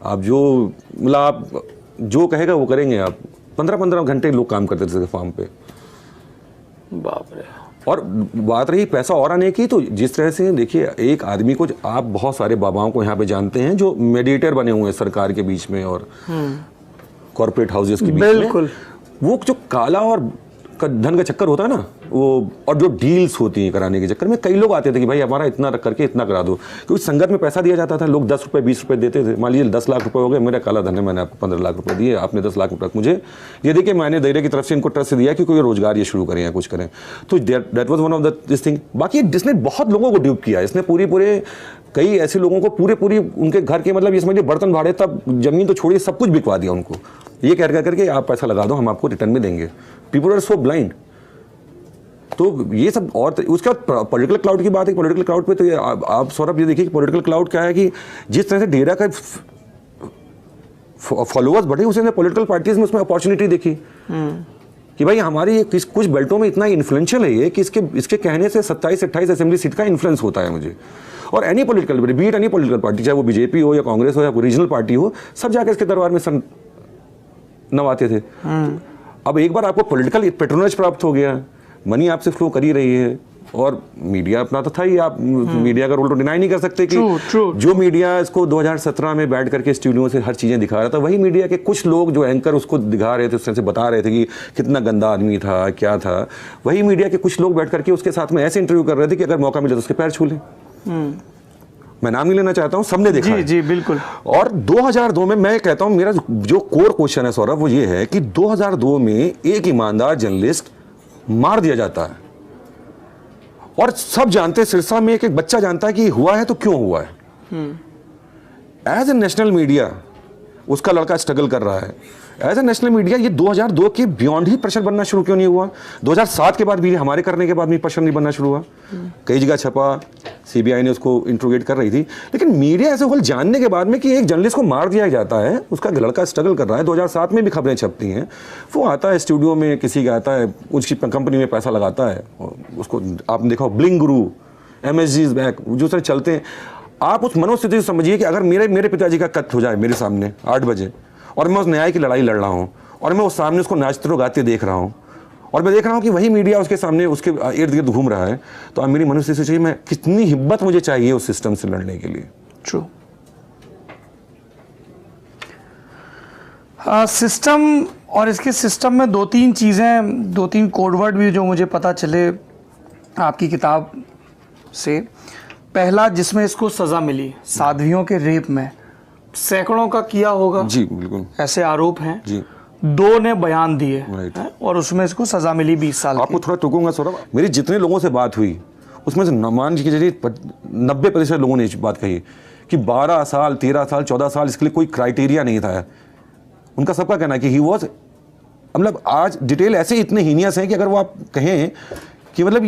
S1: आप जो मतलब आप जो कहेगा वो करेंगे। आप 15-15 घंटे लोग काम करते थे फार्म पे,
S2: बाप रे।
S1: और बात रही पैसा और आने की, तो जिस तरह से देखिए, एक आदमी को आप बहुत सारे बाबाओं को यहाँ पे जानते हैं जो मेडिएटर बने हुए हैं सरकार के बीच में और कॉर्पोरेट हाउसेस के बीच में।
S2: बिल्कुल,
S1: वो जो काला और धन का चक्कर होता है ना, वो और जो डील्स होती हैं कराने के चक्कर में, कई लोग आते थे कि भाई हमारा इतना रख करके इतना करा दो, क्योंकि संगत में पैसा दिया जाता था। लोग 10 रुपये 20 रुपये देते थे। मान लीजिए 10 लाख रुपए हो गए, मेरा काला धन है, मैंने आपको 15 लाख रुपए दिए, आपने 10 लाख रुपये मुझे ये देखिए, मैंने दायरे की तरफ से इनको ट्रस्ट से दिया कि कोई रोजगार ये शुरू करें या कुछ करें। तो that was one of the this thing. बाकी इसने बहुत लोगों को ड्यूप किया। इसने पूरे कई ऐसे लोगों को पूरे उनके घर के मतलब ये समझिए बर्तन भाड़े तक, जमीन तो छोड़िए, सब कुछ बिकवा दिया उनको, ये कह करके आप पैसा लगा दो, हम आपको रिटर्न में देंगे। People are so blind. तो ये सब। और उसके बाद पॉलिटिकल क्लाउड की बात है। पॉलिटिकल क्लाउड पे तो आप सौरभ ये देखिए कि पॉलिटिकल क्लाउड क्या है कि जिस तरह से डेरा का फॉलोअर्स बढ़े, उसने पॉलिटिकल पार्टीज में उसमें अपॉर्चुनिटी देखी। कि भाई हमारी कुछ बेल्टों में इतना इन्फ्लुएंशियल है ये कि इसके कहने से 27-28 असेंबली सीट का इन्फ्लुएंस होता है मुझे। और any political beat any political party, चाहे वो बीजेपी हो या कांग्रेस हो या कोई रीजनल पार्टी हो, सब जाकर इसके दरबार में सर नवाते थे। अब एक बार आपको पॉलिटिकल पेट्रोनेज प्राप्त हो गया, मनी आपसे फ्लो कर ही रही है, और मीडिया अपना तो था ही, आप मीडिया का रोल तो डिनाई नहीं कर सकते कि जो मीडिया इसको 2017 में बैठ करके स्टूडियो से हर चीज़ें दिखा रहा था, वही मीडिया के कुछ लोग जो एंकर उसको दिखा रहे थे, उस तरह से बता रहे थे कि कितना गंदा आदमी था, क्या था, वही मीडिया के कुछ लोग बैठ करके उसके साथ में ऐसे इंटरव्यू कर रहे थे कि अगर मौका मिले तो उसके पैर छू लें। मैं नाम नहीं लेना चाहता हूँ, सबने देखा।
S2: जी बिल्कुल।
S1: और 2002 में मैं कहता हूँ, मेरा जो कोर क्वेश्चन है सौरभ, वो ये है कि 2002 में एक ईमानदार जर्नलिस्ट मार दिया जाता है, और सब जानते हैं, सिरसा में एक बच्चा जानता है कि हुआ है तो क्यों हुआ है। एज ए नेशनल मीडिया उसका लड़का स्ट्रगल कर रहा है। एज ए नेशनल मीडिया ये 2002 के बियॉन्ड ही प्रेशर बनना शुरू क्यों नहीं हुआ? 2007 के बाद भी, हमारे करने के बाद भी प्रेशर नहीं बनना शुरू हुआ। कई जगह छपा, सीबीआई ने उसको इंट्रोगेट कर रही थी, लेकिन मीडिया ऐसे होल जानने के बाद में कि एक जर्नलिस्ट को मार दिया जाता है, उसका लड़का स्ट्रगल कर रहा है, 2007 में भी खबरें छपती हैं, वो आता है स्टूडियो में, किसी का आता है, उसकी कंपनी में पैसा लगाता है, और उसको आपने देखा bling Guru, MSG is back, जो सर चलते हैं। आप उस मनोस्थिति से समझिए कि अगर मेरे पिताजी का कत्ल हो जाए मेरे सामने 8 बजे, और मैं उस न्याय की लड़ाई लड़ रहा हूँ, और मैं उस सामने उसको नाचते गाते देख रहा हूँ, और मैं देख रहा हूँ कि वही मीडिया उसके सामने उसके इर्द गिर्द घूम रहा है, तो अब मेरी मनोस्थिति से चाहिए, मैं कितनी हिम्मत मुझे चाहिए उस सिस्टम से लड़ने के लिए।
S2: ट्रू। सिस्टम, और इसके सिस्टम में 2-3 चीज़ें, 2-3 कोडवर्ड भी जो मुझे पता चले आपकी किताब से। पहला, जिसमें इसको सज़ा मिली साध्वियों के रेप में, सैकड़ों का किया होगा,
S1: जी बिल्कुल,
S2: ऐसे आरोप हैं
S1: जी,
S2: 2 ने बयान दिए
S1: राइट,
S2: और उसमें इसको सजा मिली 20 साल
S1: आपको थोड़ा टूकूंगा सौरभ, मेरी जितने लोगों से बात हुई उसमें से मान लीजिए 90% लोगों ने बात कही कि 12 साल 13 साल 14 साल इसके लिए कोई क्राइटेरिया नहीं था। उनका सबका कहना है कि ही वॉज, मतलब आज डिटेल ऐसे इतने हीनियस हैं कि अगर वो आप कहें कि मतलब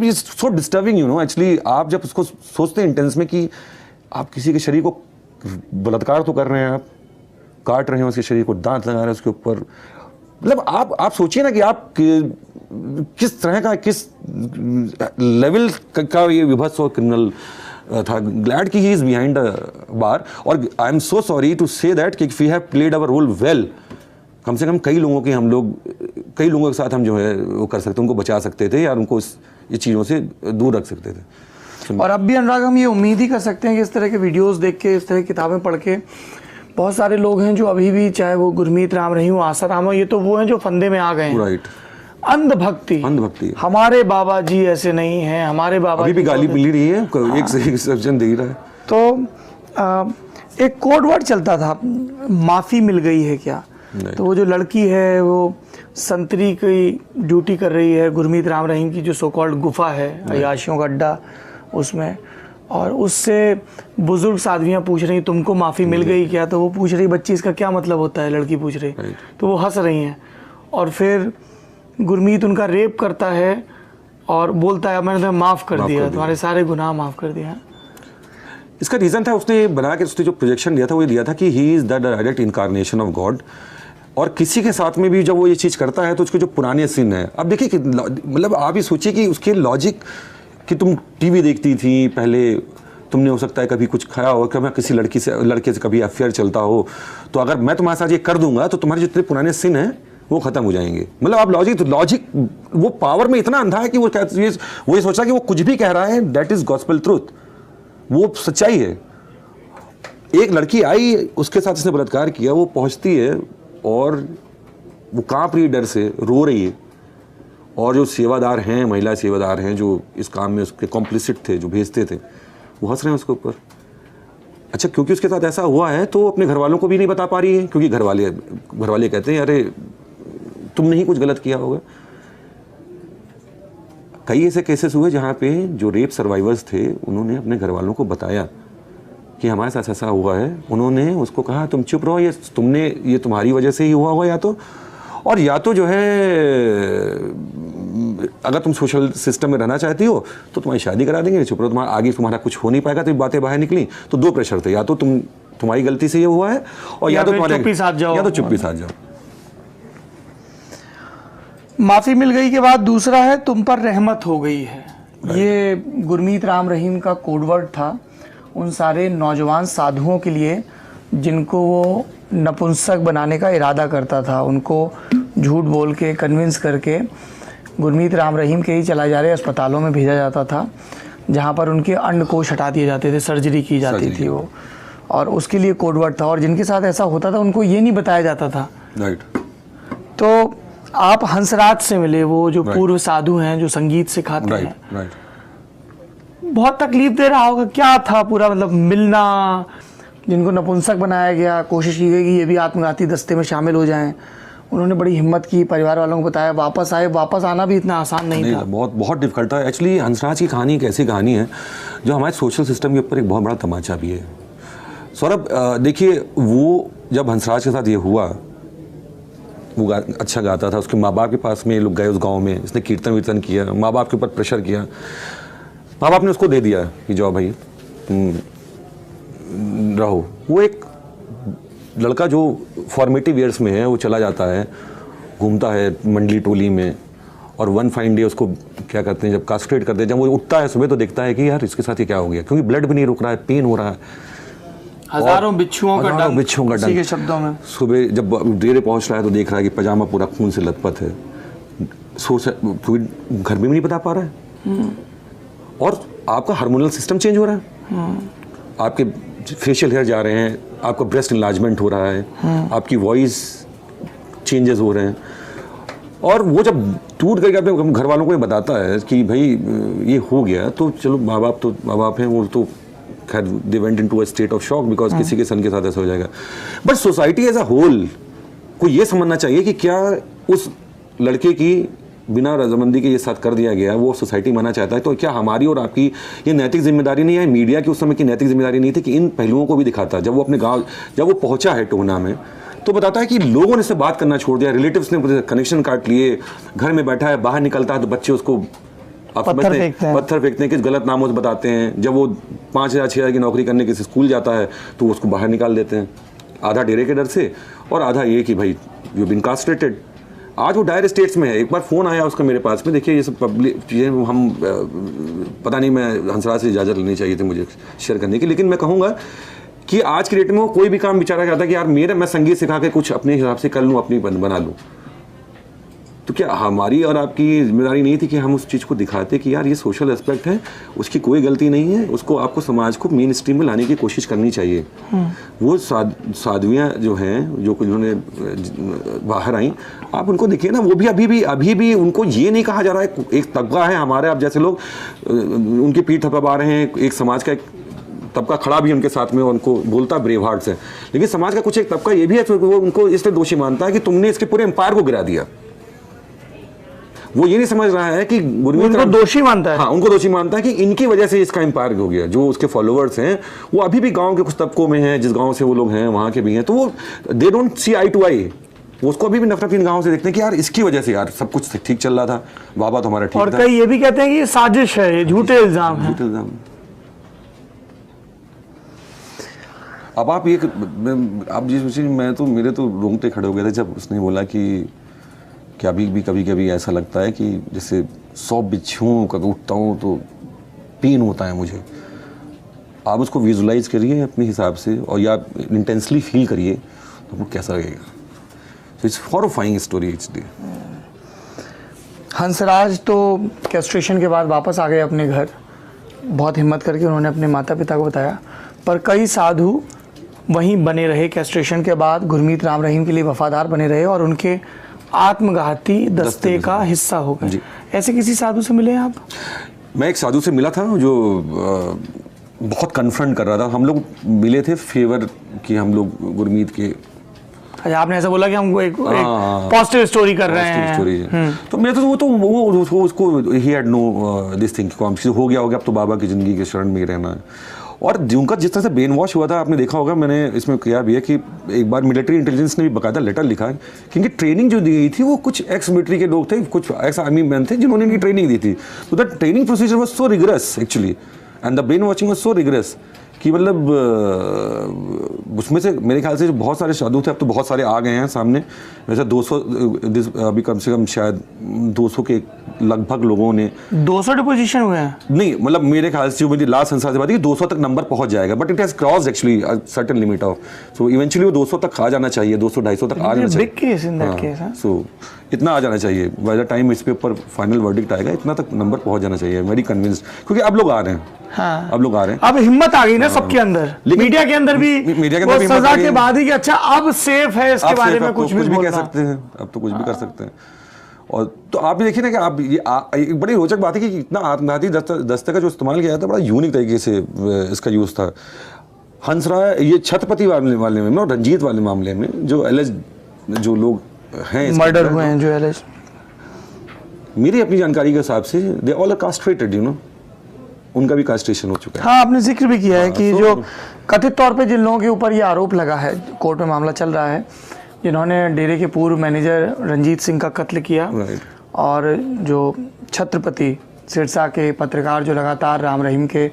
S1: ये सो डिस्टर्बिंग, यू नो, एक्चुअली आप जब उसको सोचते हैं इंटेंस में कि आप किसी के शरीर को बलात्कार तो कर रहे हैं, आप काट रहे हैं उसके शरीर को, दांत लगा रहे हैं उसके ऊपर, मतलब आप सोचिए ना कि आप किस तरह का, किस लेवल का ये विभत्स और क्रिमिनल था। ग्लैड कि ही इज बिहाइंड बार, और I am so sorry to say that कि we have played our role well. कम से कम कई लोगों के साथ हम जो है वो कर सकते, उनको बचा सकते थे, या उनको ये चीज़ों से दूर रख सकते थे।
S2: और अब भी अनुराग, हम ये उम्मीद ही कर सकते हैं कि इस तरह के वीडियोस देख के, इस तरह की किताबें पढ़ के, बहुत सारे लोग हैं जो अभी भी, चाहे वो गुरमीत राम रही हो, आशा राम हो, ये तो वो हैं जो फंदे में आ गए हैं।
S1: राइट,
S2: अंधभक्ति, हमारे बाबा जी ऐसे नहीं हैं, हमारे बाबा
S1: अभी भी गाली मिल रही है, एक से एक सज्जन दे रहा है।
S2: तो एक कोड वर्ड चलता था, माफ़ी मिल गई है क्या? तो वो जो लड़की है वो संतरी की ड्यूटी कर रही है गुरमीत राम रहीम की जो सो कॉल्ड गुफा है, अय्याशियों का अड्डा उसमें, और उससे बुजुर्ग साध्वियाँ पूछ रही तुमको माफ़ी मिल गई क्या? तो वो पूछ रही बच्ची इसका क्या मतलब होता है, लड़की पूछ रही, तो वो हंस रही हैं, और फिर गुरमीत उनका रेप करता है और बोलता है मैंने तुम्हें माफ़ कर दिया, तुम्हारे सारे गुनाह माफ़ कर दिया।
S1: इसका रीज़न था, उसने बना के उसने जो प्रोजेक्शन दिया था वो ये दिया था कि he is the direct incarnation of God, और किसी के साथ में भी जब वो ये चीज़ करता है तो उसके जो पुराने सीन है, अब देखिए कि मतलब आप ये सोचिए कि उसके लॉजिक कि तुम टीवी देखती थी पहले, तुमने हो सकता है कभी कुछ खाया हो, कभी किसी लड़के से कभी अफेयर चलता हो, तो अगर मैं तुम्हारे साथ ये कर दूंगा तो तुम्हारे जितने पुराने सीन हैं वो खत्म हो जाएंगे। मतलब आप लॉजिक वो पावर में इतना अंधा है कि वो ये सोच रहा कि वो कुछ भी कह रहा है दैट इज गॉस्पेल ट्रूथ, वो सच्चाई है। एक लड़की आई, उसके साथ इसने बलात्कार किया, वो पहुंचती है और वो कांप रही है डर से, रो रही है, और जो सेवादार हैं, महिला सेवादार हैं जो इस काम में उसके कॉम्प्लिसिट थे, जो भेजते थे, वो हंस रहे हैं उसके ऊपर। अच्छा, क्योंकि उसके साथ ऐसा हुआ है तो अपने घर वालों को भी नहीं बता पा रही है, क्योंकि घर वाले कहते हैं अरे तुमने ही कुछ गलत किया होगा। कई ऐसे केसेस हुए जहाँ पे जो रेप सर्वाइवर्स थे उन्होंने अपने घर वालों को बताया कि हमारे साथ ऐसा हुआ है, उन्होंने उसको कहा तुम चुप रहो, ये तुम्हारी वजह से ही हुआ होगा, या तो जो है अगर तुम सोशल सिस्टम में रहना चाहती हो तो तुम्हारी शादी करा देंगे, चुप रहो, तुम्हारा आगे तुम्हारा कुछ हो नहीं पाएगा। तो ये बातें बाहर निकली तो दो प्रेशर थे, या तो तुम्हारी गलती से ये हुआ है, और या तो तुम्हारे
S2: चुप्पी साध जाओ,
S1: या तो चुप्पी साध जाओ।
S2: माफी मिल गई के बाद दूसरा है तुम पर रहमत हो गई है। ये गुरमीत राम रहीम का कोडवर्ड था उन सारे नौजवान साधुओं के लिए जिनको वो नपुंसक बनाने का इरादा करता था। उनको झूठ बोल के कन्विंस करके गुरमीत राम रहीम के ही चला जा रहे अस्पतालों में भेजा जाता था, जहाँ पर उनके अंडकोश हटा दिए जाते थे, सर्जरी की जाती थी वो, और उसके लिए कोडवर्ड था। और जिनके साथ ऐसा होता था उनको ये नहीं बताया जाता था।
S1: राइट।
S2: तो आप हंसराज से मिले, वो जो पूर्व साधु हैं जो संगीत सिखाते हैं।
S1: राइट।
S2: बहुत तकलीफ दे रहा होगा, क्या था पूरा मतलब मिलना, जिनको नपुंसक बनाया गया, कोशिश की गई कि ये भी आत्मघाती दस्ते में शामिल हो जाएं। उन्होंने बड़ी हिम्मत की, परिवार वालों को बताया, वापस आए। वापस आना भी इतना आसान नहीं था।
S1: बहुत डिफिकल्ट था। एक्चुअली हंसराज की कहानी एक ऐसी कहानी है जो हमारे सोशल सिस्टम के ऊपर एक बहुत बड़ा तमाचा भी है। सौरभ, देखिए, वो जब हंसराज के साथ ये हुआ, वो अच्छा गाता था, उसके माँ बाप के पास में लोग गए उस गांव में, इसने कीर्तन वीर्तन किया, माँ बाप के ऊपर प्रेशर किया, माँ बाप ने उसको दे दिया कि जाओ भाई रहो। वो एक लड़का जो फॉर्मेटिव ईयर्स में है, वो चला जाता है, घूमता है मंडली टोली में, और वन फाइन डे उसको क्या करते हैं, जब कास्ट्रेट करते हैं, जब वो उठता है सुबह तो देखता है कि यार इसके साथ ये क्या हो गया, क्योंकि ब्लड भी नहीं रुक रहा है, पेन हो रहा है,
S2: हजारों बिच्छुओं का डंक,
S1: उसी
S2: के शब्दों में।
S1: सुबह जब डेरे पहुंच रहा है तो देख रहा है कि पजामा पूरा खून से लथपथ है, घर में भी नहीं बता पा रहा है, और आपका हार्मोनल सिस्टम चेंज हो रहा है, आपके फेशियल हेयर जा रहे हैं, आपका ब्रेस्ट इनलार्जमेंट हो रहा है, आपकी वॉइस चेंजेस हो रहे हैं। और वो जब टूट करके अपने घर वालों को ये बताता है कि भाई ये हो गया, तो चलो माँ बाप हैं, वो तो खैर they went into a state of shock, because किसी के सन के साथ ऐसा हो जाएगा। But society as a whole को ये समझना चाहिए कि क्या उस लड़के की बिना रजामंदी के ये साथ कर दिया गया, वो सोसाइटी मानना चाहता है, तो क्या हमारी और आपकी ये नैतिक जिम्मेदारी नहीं है? मीडिया की उस समय की नैतिक जिम्मेदारी नहीं थी कि इन पहलुओं को भी दिखाता? जब वो अपने गाँव, जब वो पहुंचा है टोना में, तो बताता है कि लोगों ने इससे बात करना छोड़ दिया, रिलेटिव्स ने कनेक्शन काट लिए, घर में बैठा है, बाहर निकलता है तो बच्चे उसको पत्थर फेंकते हैं, किस गलत नामों से बताते हैं। जब वो 5,000 6,000 की नौकरी करने किसी स्कूल जाता है तो उसको बाहर निकाल देते हैं, आधा डेरे के डर से और आधा ये कि भाई यू बीन कास्ट्रेटेड। आज वो डायर स्टेट्स में है। एक बार फ़ोन आया उसका मेरे पास में, देखिए ये सब पब्लिक चीज़ें हम पता नहीं, मैं हंसराज से इजाज़त लेनी चाहिए थी मुझे शेयर करने की, लेकिन मैं कहूँगा कि आज की डेट में वो कोई भी काम बेचारा करता है कि यार मैं संगीत सिखा के कुछ अपने हिसाब से कर लूँ, अपनी बना लूँ। तो क्या हमारी और आपकी जिम्मेदारी नहीं थी कि हम उस चीज़ को दिखाते कि यार ये सोशल एस्पेक्ट है, उसकी कोई गलती नहीं है, उसको आपको समाज को मेन स्ट्रीम में लाने की कोशिश करनी चाहिए। वो साधुयाँ जो हैं, जो जिन्होंने बाहर आई, आप उनको देखिए ना, वो भी अभी भी उनको ये नहीं कहा जा रहा है, एक तबका है हमारे आप जैसे लोग उनकी पीठ थपथपा रहे हैं, एक समाज का तबका खड़ा भी उनके साथ में, उनको बोलता ब्रेव हार्ट से, लेकिन समाज का कुछ एक तबका ये भी है वो उनको इसलिए दोषी मानता है कि तुमने इसके पूरे एम्पायर को गिरा दिया। वो ये नहीं समझ रहा है कि गुरमीत राम
S2: दोषी मानता है,
S1: हाँ, उनको दोषी मानता है कि इनकी वजह से इसका एम्पायर हो गया। जो उसके फॉलोअर्स हैं वो अभी भी गांव के कुछ तबकों में हैं, जिस गांव से वो लोग हैं वहां के भी हैं, तो वो they don't see I to आई, वो उसको अभी भी नफरत इन गाँव से देखते हैं कि यार इसकी वजह से यार सब कुछ ठीक चल रहा था, बाबा तो हमारा ठीक था।
S2: और कई ये भी कहते हैं कि ये साजिश है, ये झूठे इल्जाम है।
S1: अब आप ये आप जिस सोचिए, मैं तो मेरे तो रोंगटे खड़े हो गए थे जब उसने बोला कि अभी भी कभी कभी ऐसा लगता है कि जैसे 100 बिच्छुओं का उठता हूँ तो पेन होता है मुझे। आप उसको विजुलाइज करिए अपने हिसाब से, और या इंटेंसली फील करिए तो आपको कैसा लगेगा। So it's horrifying story it's day.
S2: Hansraj तो कैस्ट्रेशन के बाद वापस आ गए अपने घर, बहुत हिम्मत करके उन्होंने अपने माता पिता को बताया, पर कई साधु वहीं बने रहे कैस्ट्रेशन के बाद, गुरमीत राम रहीम के लिए वफादार बने रहे और उनके आत्मघाती दस्ते का हिस्सा हो गए। ऐसे किसी साधु से मिले आप?
S1: मैं एक साधु से मिला था जो बहुत कन्फ्रंट कर रहा था। हम लोग मिले थे फेवर कि हम लोग गुरमीत के।
S2: अच्छा, आपने ऐसा बोला कि हम एक पॉजिटिव स्टोरी कर रहे हैं।
S1: तो मैं तो वो उसको ही हैड नो दिस थिंग, हो गया अब तो बाबा की ज़िंदगी के शरण में ही रहना है। और जिनका जिस तरह से ब्रेन वॉश हुआ था, आपने देखा होगा, मैंने इसमें किया भी है कि एक बार मिलिट्री इंटेलिजेंस ने भी बाकायदा लेटर लिखा है, क्योंकि ट्रेनिंग जो दी गई थी वो कुछ एक्स मिलिट्री के लोग थे, कुछ एक्स आर्मी मैन थे जिन्होंने इनकी ट्रेनिंग दी थी। तो the training procedure was so rigorous actually, and the brain watching was so rigorous कि मतलब उसमें से मेरे ख्याल से जो बहुत सारे साधु थे, अब तो बहुत सारे आ गए हैं सामने, वैसे 200 अभी कम से कम शायद 200 के लगभग लोगों ने
S2: 200 डिपोजिशन हुए हैं।
S1: नहीं, मतलब मेरे ख्याल से जो मेरी लास्ट संसार से बात है कि 200 तक नंबर पहुंच जाएगा, but it has crossed actually certain limit of, so eventually वो 200 तक आ जाना चाहिए, 200-250 तक आ जाना चाहिए।
S2: Big case in that case.
S1: So इतना आ जाना चाहिए बाय द टाइम इसके ऊपर फाइनल वर्डिक्ट आएगा, इतना तक नंबर पहुंच जाना चाहिए, वेरी कन्विंस्ड, क्योंकि अब लोग आ रहे हैं।
S2: हाँ,
S1: अब लोग आ रहे हैं,
S2: अब हिम्मत आ गई ना सबके अंदर, मीडिया के अंदर भी,
S1: मीडिया के
S2: वो
S1: अंदर भी
S2: सजा के बाद ही कि अच्छा अब सेफ है, इसके बारे में कुछ भी
S1: कह सकते हैं, अब तो कुछ भी कर सकते हैं। और तो आप भी देखिए ना कि आप ये एक बड़ी रोचक बात है कि इतना आत्मघाती दस्ते का जो इस्तेमाल किया था, बड़ा यूनिक तरीके से इसका यूज था। हंसराज, ये छत्रपति वाले में और रंजीत वाले मामले में जो एलएच जो लोग हैं,
S2: मर्डर हुए हैं जो एलएच,
S1: मेरी अपनी जानकारी के हिसाब से they all are castrated, you know, उनका भी कास्ट्रेशन हो चुका है।
S2: हाँ, आपने जिक्र भी किया है कि जो कथित तौर पे जिन लोगों के ऊपर ये आरोप लगा है, कोर्ट में मामला चल रहा है, जिन्होंने डेरे के पूर्व मैनेजर रंजीत सिंह का कत्ल किया, और जो छत्रपति सिरसा के पत्रकार जो लगातार राम रहीम के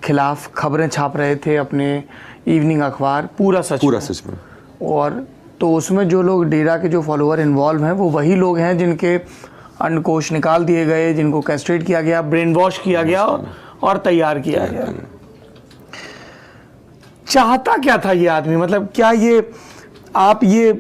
S2: खिलाफ खबरें छाप रहे थे अपने इवनिंग अखबार पूरा सच में, और तो उसमें जो लोग डेरा के जो फॉलोअर इन्वॉल्व हैं वो वही लोग हैं जिनके अंडकोश निकाल दिए गए, जिनको कैस्ट्रेट किया गया, ब्रेन वॉश किया गया और तैयार किया गया। चाहता क्या था ये आदमी, मतलब क्या ये आप ये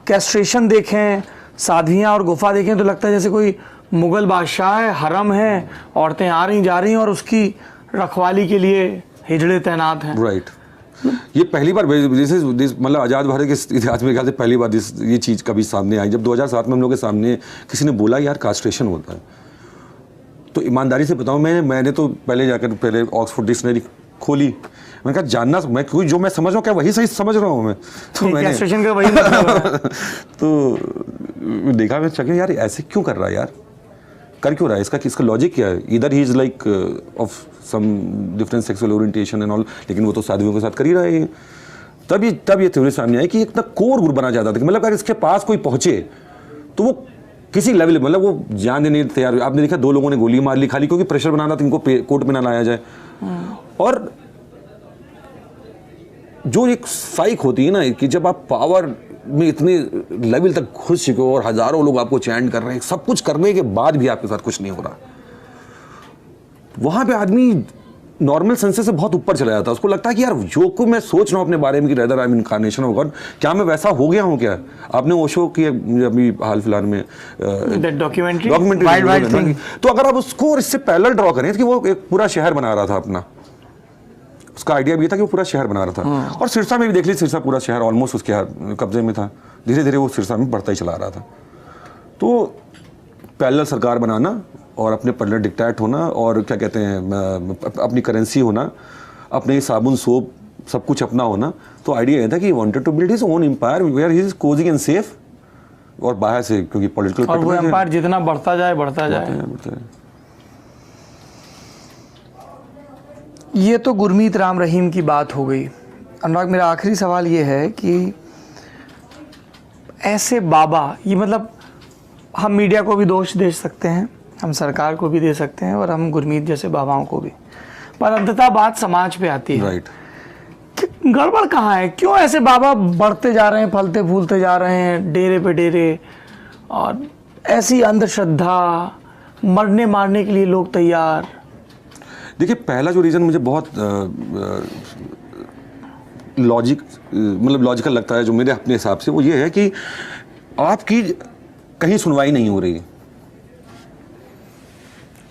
S2: कैस्ट्रेशन देखें, साध्वियाँ और गुफा देखें तो लगता है जैसे कोई मुगल बादशाह है, हरम है, औरतें आ रही जा रही हैं और उसकी रखवाली के लिए हिजड़े तैनात हैं।
S1: राइट, ये पहली बार मतलब आज़ाद भारत के इतिहास में ख्याल से पहली बार ये चीज़ कभी सामने आई, जब 2007 में हम लोग के सामने किसी ने बोला यार कास्ट्रेशन होता है। तो ईमानदारी से बताऊं, मैंने तो पहले ऑक्सफोर्ड डिक्शनरी खोली, मैंने कहा जानना, मैं क्यों जो मैं समझ रहा हूँ क्या वही सही समझ रहा हूँ मैं, तो मैंने
S2: का वही
S1: तो देखा, मैं चेक यार ऐसे क्यों कर रहा है यार, कर क्यों रहा है, इसका लॉजिक क्या है, इधर ही is like of some different sexual orientation and all, लेकिन वो तो साधुओं के साथ कर ही रहा है। तब ये थ्योरी सामने आई कि इतना कोर ग्रुप बना जाता था कि मतलब अगर इसके पास कोई पहुंचे तो वो किसी लेवल, मतलब वो जान देने तैयार। आपने देखा 2 लोगों ने गोली मार ली खाली क्योंकि प्रेशर बनाना था इनको कोर्ट में ना लाया जाए। और जो एक साइक होती है ना कि जब आप पावर में इतने लेवल तक घुस चुके हो और हजारों लोग आपको चैंट कर रहे हैं, सब कुछ करने के बाद भी आपके साथ कुछ नहीं हो रहा, वहां पे आदमी नॉर्मल सेंसेस से बहुत ऊपर चला जाता है। उसको लगता है कि यार जो को मैं सोच रहा हूं अपने बारे में कि rather I am incarnation of God, क्या मैं वैसा हो गया हूं क्या। आपने ओशो की अभी हाल फिलहाल में डॉक्यूमेंट्री, तो अगर आप उसको इससे पैरेलल ड्रॉ करें कि वो एक पूरा शहर बना रहा था अपना, उसका आइडिया भी था कि वो पूरा शहर बना रहा था। और सिरसा में भी देख ली, सिरसा पूरा शहर ऑलमोस्ट उसके कब्जे में था, धीरे धीरे वो सिरसा में बढ़ता ही चला रहा था। तो पैरेलल सरकार बनाना और अपने पैरेलल डिक्टेट होना और क्या कहते हैं अपनी करेंसी होना, अपने साबुन सोप सब कुछ अपना होना, तो आइडिया ये था कि wanted to build his own empire where he is cosy and safe, और बाहर से क्योंकि पॉलिटिकल
S2: और वो एम्पायर जितना बढ़ता जाए। ये तो गुरमीत राम रहीम की बात हो गई। अनुराग, मेरा आखिरी सवाल ये है कि ऐसे बाबा, ये मतलब हम मीडिया को भी दोष दे सकते हैं, हम सरकार को भी दे सकते हैं और हम गुरमीत जैसे बाबाओं को भी, पर अंततः बात समाज पे आती है।
S1: राइट,
S2: गड़बड़ कहाँ है, क्यों ऐसे बाबा बढ़ते जा रहे हैं, फलते फूलते जा रहे हैं डेरे पे डेरे, और ऐसी अंधश्रद्धा, मरने मारने के लिए लोग तैयार।
S1: देखिए, पहला जो रीज़न मुझे बहुत लॉजिकल लगता है जो मेरे अपने हिसाब से, वो ये है कि आपकी कहीं सुनवाई नहीं हो रही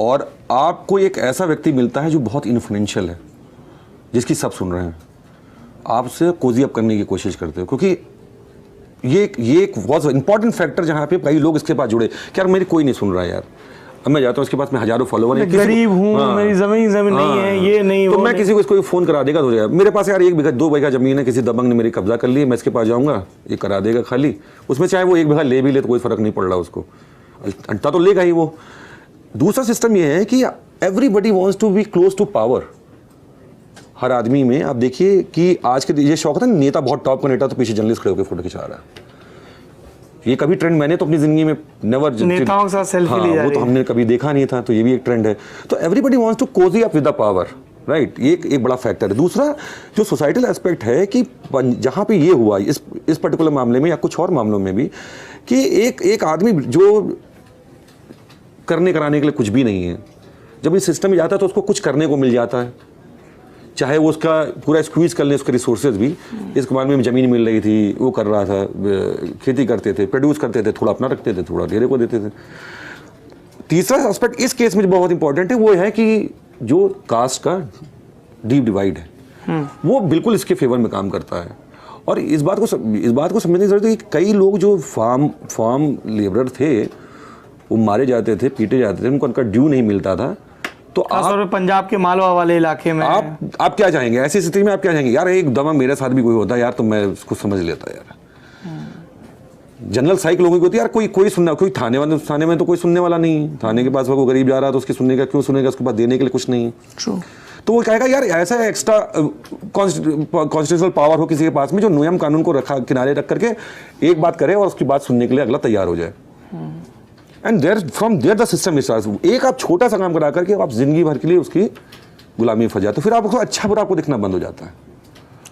S1: और आपको एक ऐसा व्यक्ति मिलता है जो बहुत इन्फ्लुएंशियल है, जिसकी सब सुन रहे हैं, आपसे कोजी अप करने की कोशिश करते हो, क्योंकि ये एक बहुत इंपॉर्टेंट फैक्टर जहाँ पे कई लोग इसके पास जुड़े कि यार मेरी कोई नहीं सुन रहा है यार, अब मैं जाता हूँ उसके पास में हजारों फॉलोवर हैं,
S2: गरीब हूँ, मेरी जमीन नहीं है, ये नहीं,
S1: तो मैं किसी को इसको फोन करा देगा तो हो जाएगा। मेरे पास यार 1 बीघा 2 बीघा जमीन है, किसी दबंग ने मेरी कब्जा कर ली, मैं इसके पास जाऊंगा, ये करा देगा खाली, उसमें चाहे वो 1 बीघा ले भी ले तो कोई फर्क नहीं पड़ रहा उसको, अंटा तो लेगा ही वो। दूसरा सिस्टम ये है कि everybody wants to be close to power, हर आदमी में आप देखिए कि आज के ये शौक था, नेता बहुत टॉप का नेता तो पीछे जर्नलिस्ट खड़े होकर फोटो खिंचा रहा है। ये कभी ट्रेंड मैंने तो अपनी जिंदगी में नेवर,
S2: नेताओं के साथ सेल्फी ली जा
S1: वो तो हमने कभी देखा नहीं था, तो ये भी एक ट्रेंड है। तो everybody wants to cosy up with the power, right. ये एक बड़ा फैक्टर है। दूसरा जो सोसाइटल एस्पेक्ट है कि जहाँ पे ये हुआ इस पर्टिकुलर मामले में या कुछ और मामलों में भी, कि एक आदमी जो करने कराने के लिए कुछ भी नहीं है, जब इस सिस्टम में जाता है तो उसको कुछ करने को मिल जाता है, चाहे वो उसका पूरा स्क्वीज कर ले उसके रिसोर्सेज भी। इसके बाद में ज़मीन मिल रही थी, वो कर रहा था, खेती करते थे, प्रोड्यूस करते थे, थोड़ा अपना रखते थे, थोड़ा डेरे को देते थे। तीसरा एस्पेक्ट इस केस में जो बहुत इंपॉर्टेंट है वो है कि जो कास्ट का डीप डिवाइड है वो बिल्कुल इसके फेवर में काम करता है। और इस बात को समझने की जरूरत है कि कई लोग जो फार्म लेबर थे वो मारे जाते थे, पीटे जाते थे, उनको उनका ड्यू नहीं मिलता था। तो आप
S2: पंजाब के मालवा वाले इलाके में
S1: आप क्या चाहेंगे ऐसी स्थिति में? आप क्या चाहेंगे? यार एक दमा मेरे साथ भी कोई होता यार तो मैं उसको समझ लेता यार। जनरल साइक लोगों की होती है यार, कोई सुनना, कोई थाने में तो कोई सुनने वाला नहीं। थाने के पास वो गरीब जा रहा है तो उसकी सुनने का क्यों सुनेगा, उसके पास देने के लिए कुछ नहीं। तो वो कहेगा यार ऐसा एक्स्ट्रा कॉन्स्टिट्यूशनल पावर हो किसी के पास में जो नियम कानून को रखा किनारे रख करके एक बात करे और उसकी बात सुनने के लिए अगला तैयार हो जाए। And there from there the system starts. एक आप छोटा सा काम करा करके आप जिंदगी भर के लिए उसकी गुलामी फंस जाते, तो फिर आपको अच्छा बुरा आपको दिखना बंद हो जाता है।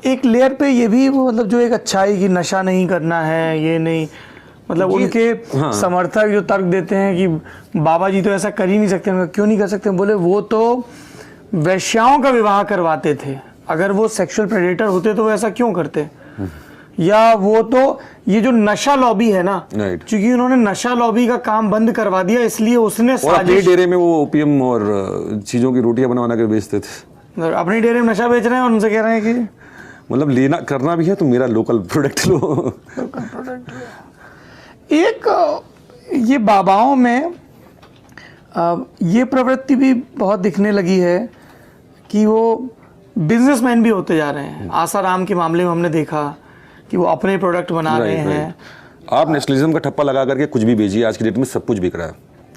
S2: एक लेयर पे ये भी मतलब जो एक अच्छाई की नशा नहीं करना है, ये नहीं, मतलब उनके समर्थक जो तर्क देते हैं कि बाबा जी तो ऐसा कर ही नहीं सकते। क्यों नहीं कर सकते? बोले वो तो वैश्याओं का विवाह करवाते थे, अगर वो सेक्सुअल प्रेडेटर होते तो वो ऐसा क्यों करते? या वो तो ये जो नशा लॉबी है ना, क्योंकि उन्होंने नशा लॉबी का काम बंद करवा दिया इसलिए उसने
S1: अपने डेरे में वो ओपियम और चीजों की रोटियां बना के बेचते थे।
S2: अपने डेरे में नशा बेच रहे हैं और उनसे कह रहे हैं कि
S1: मतलब लेना करना भी है तो मेरा लोकल प्रोडक्ट लो।
S2: एक ये बाबाओं में ये प्रवृत्ति भी बहुत दिखने लगी है कि वो बिजनेसमैन भी होते जा रहे हैं। आसाराम के मामले में हमने देखा कि वो अपने प्रोडक्ट बना रहे हैं।
S1: आप नेशनलिज्म का ठप्पा लगा करके कुछ भी बेचिए, आज की डेट में सब कुछ बिक रहा है।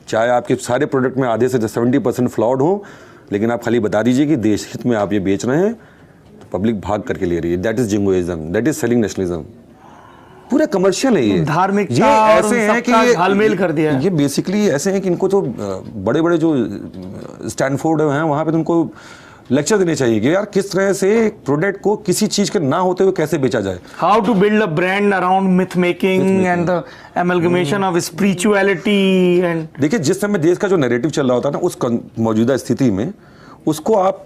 S1: चाहे आपके सारे प्रोडक्ट में आधे से 70% फ्लॉड हो, लेकिन आप खाली बता दीजिए कि देश हित में आप ये बेच रहे हैं, तो पब्लिक भाग करके ले रही है। That is jingoism, that is selling nationalism. पूरा कमर्शियल है ये।
S2: धार्मिक
S1: ये ऐसे हैं कि ये
S2: हालमेल कर दिया है।
S1: ये बेसिकली ऐसे हैं कि इनको तो बड़े बड़े जो स्टैनफोर्ड हैं वहाँ पे तो उनको लेक्चर देने चाहिए कि यार किस तरह से प्रोडक्ट को किसी चीज के ना होते हुए कैसे बेचा जाए।
S2: How to build a brand around myth making and the amalgamation of spirituality. And
S1: देखिए जिस समय देश का जो नैरेटिव चल रहा होता है ना, उस मौजूदा स्थिति में उसको आप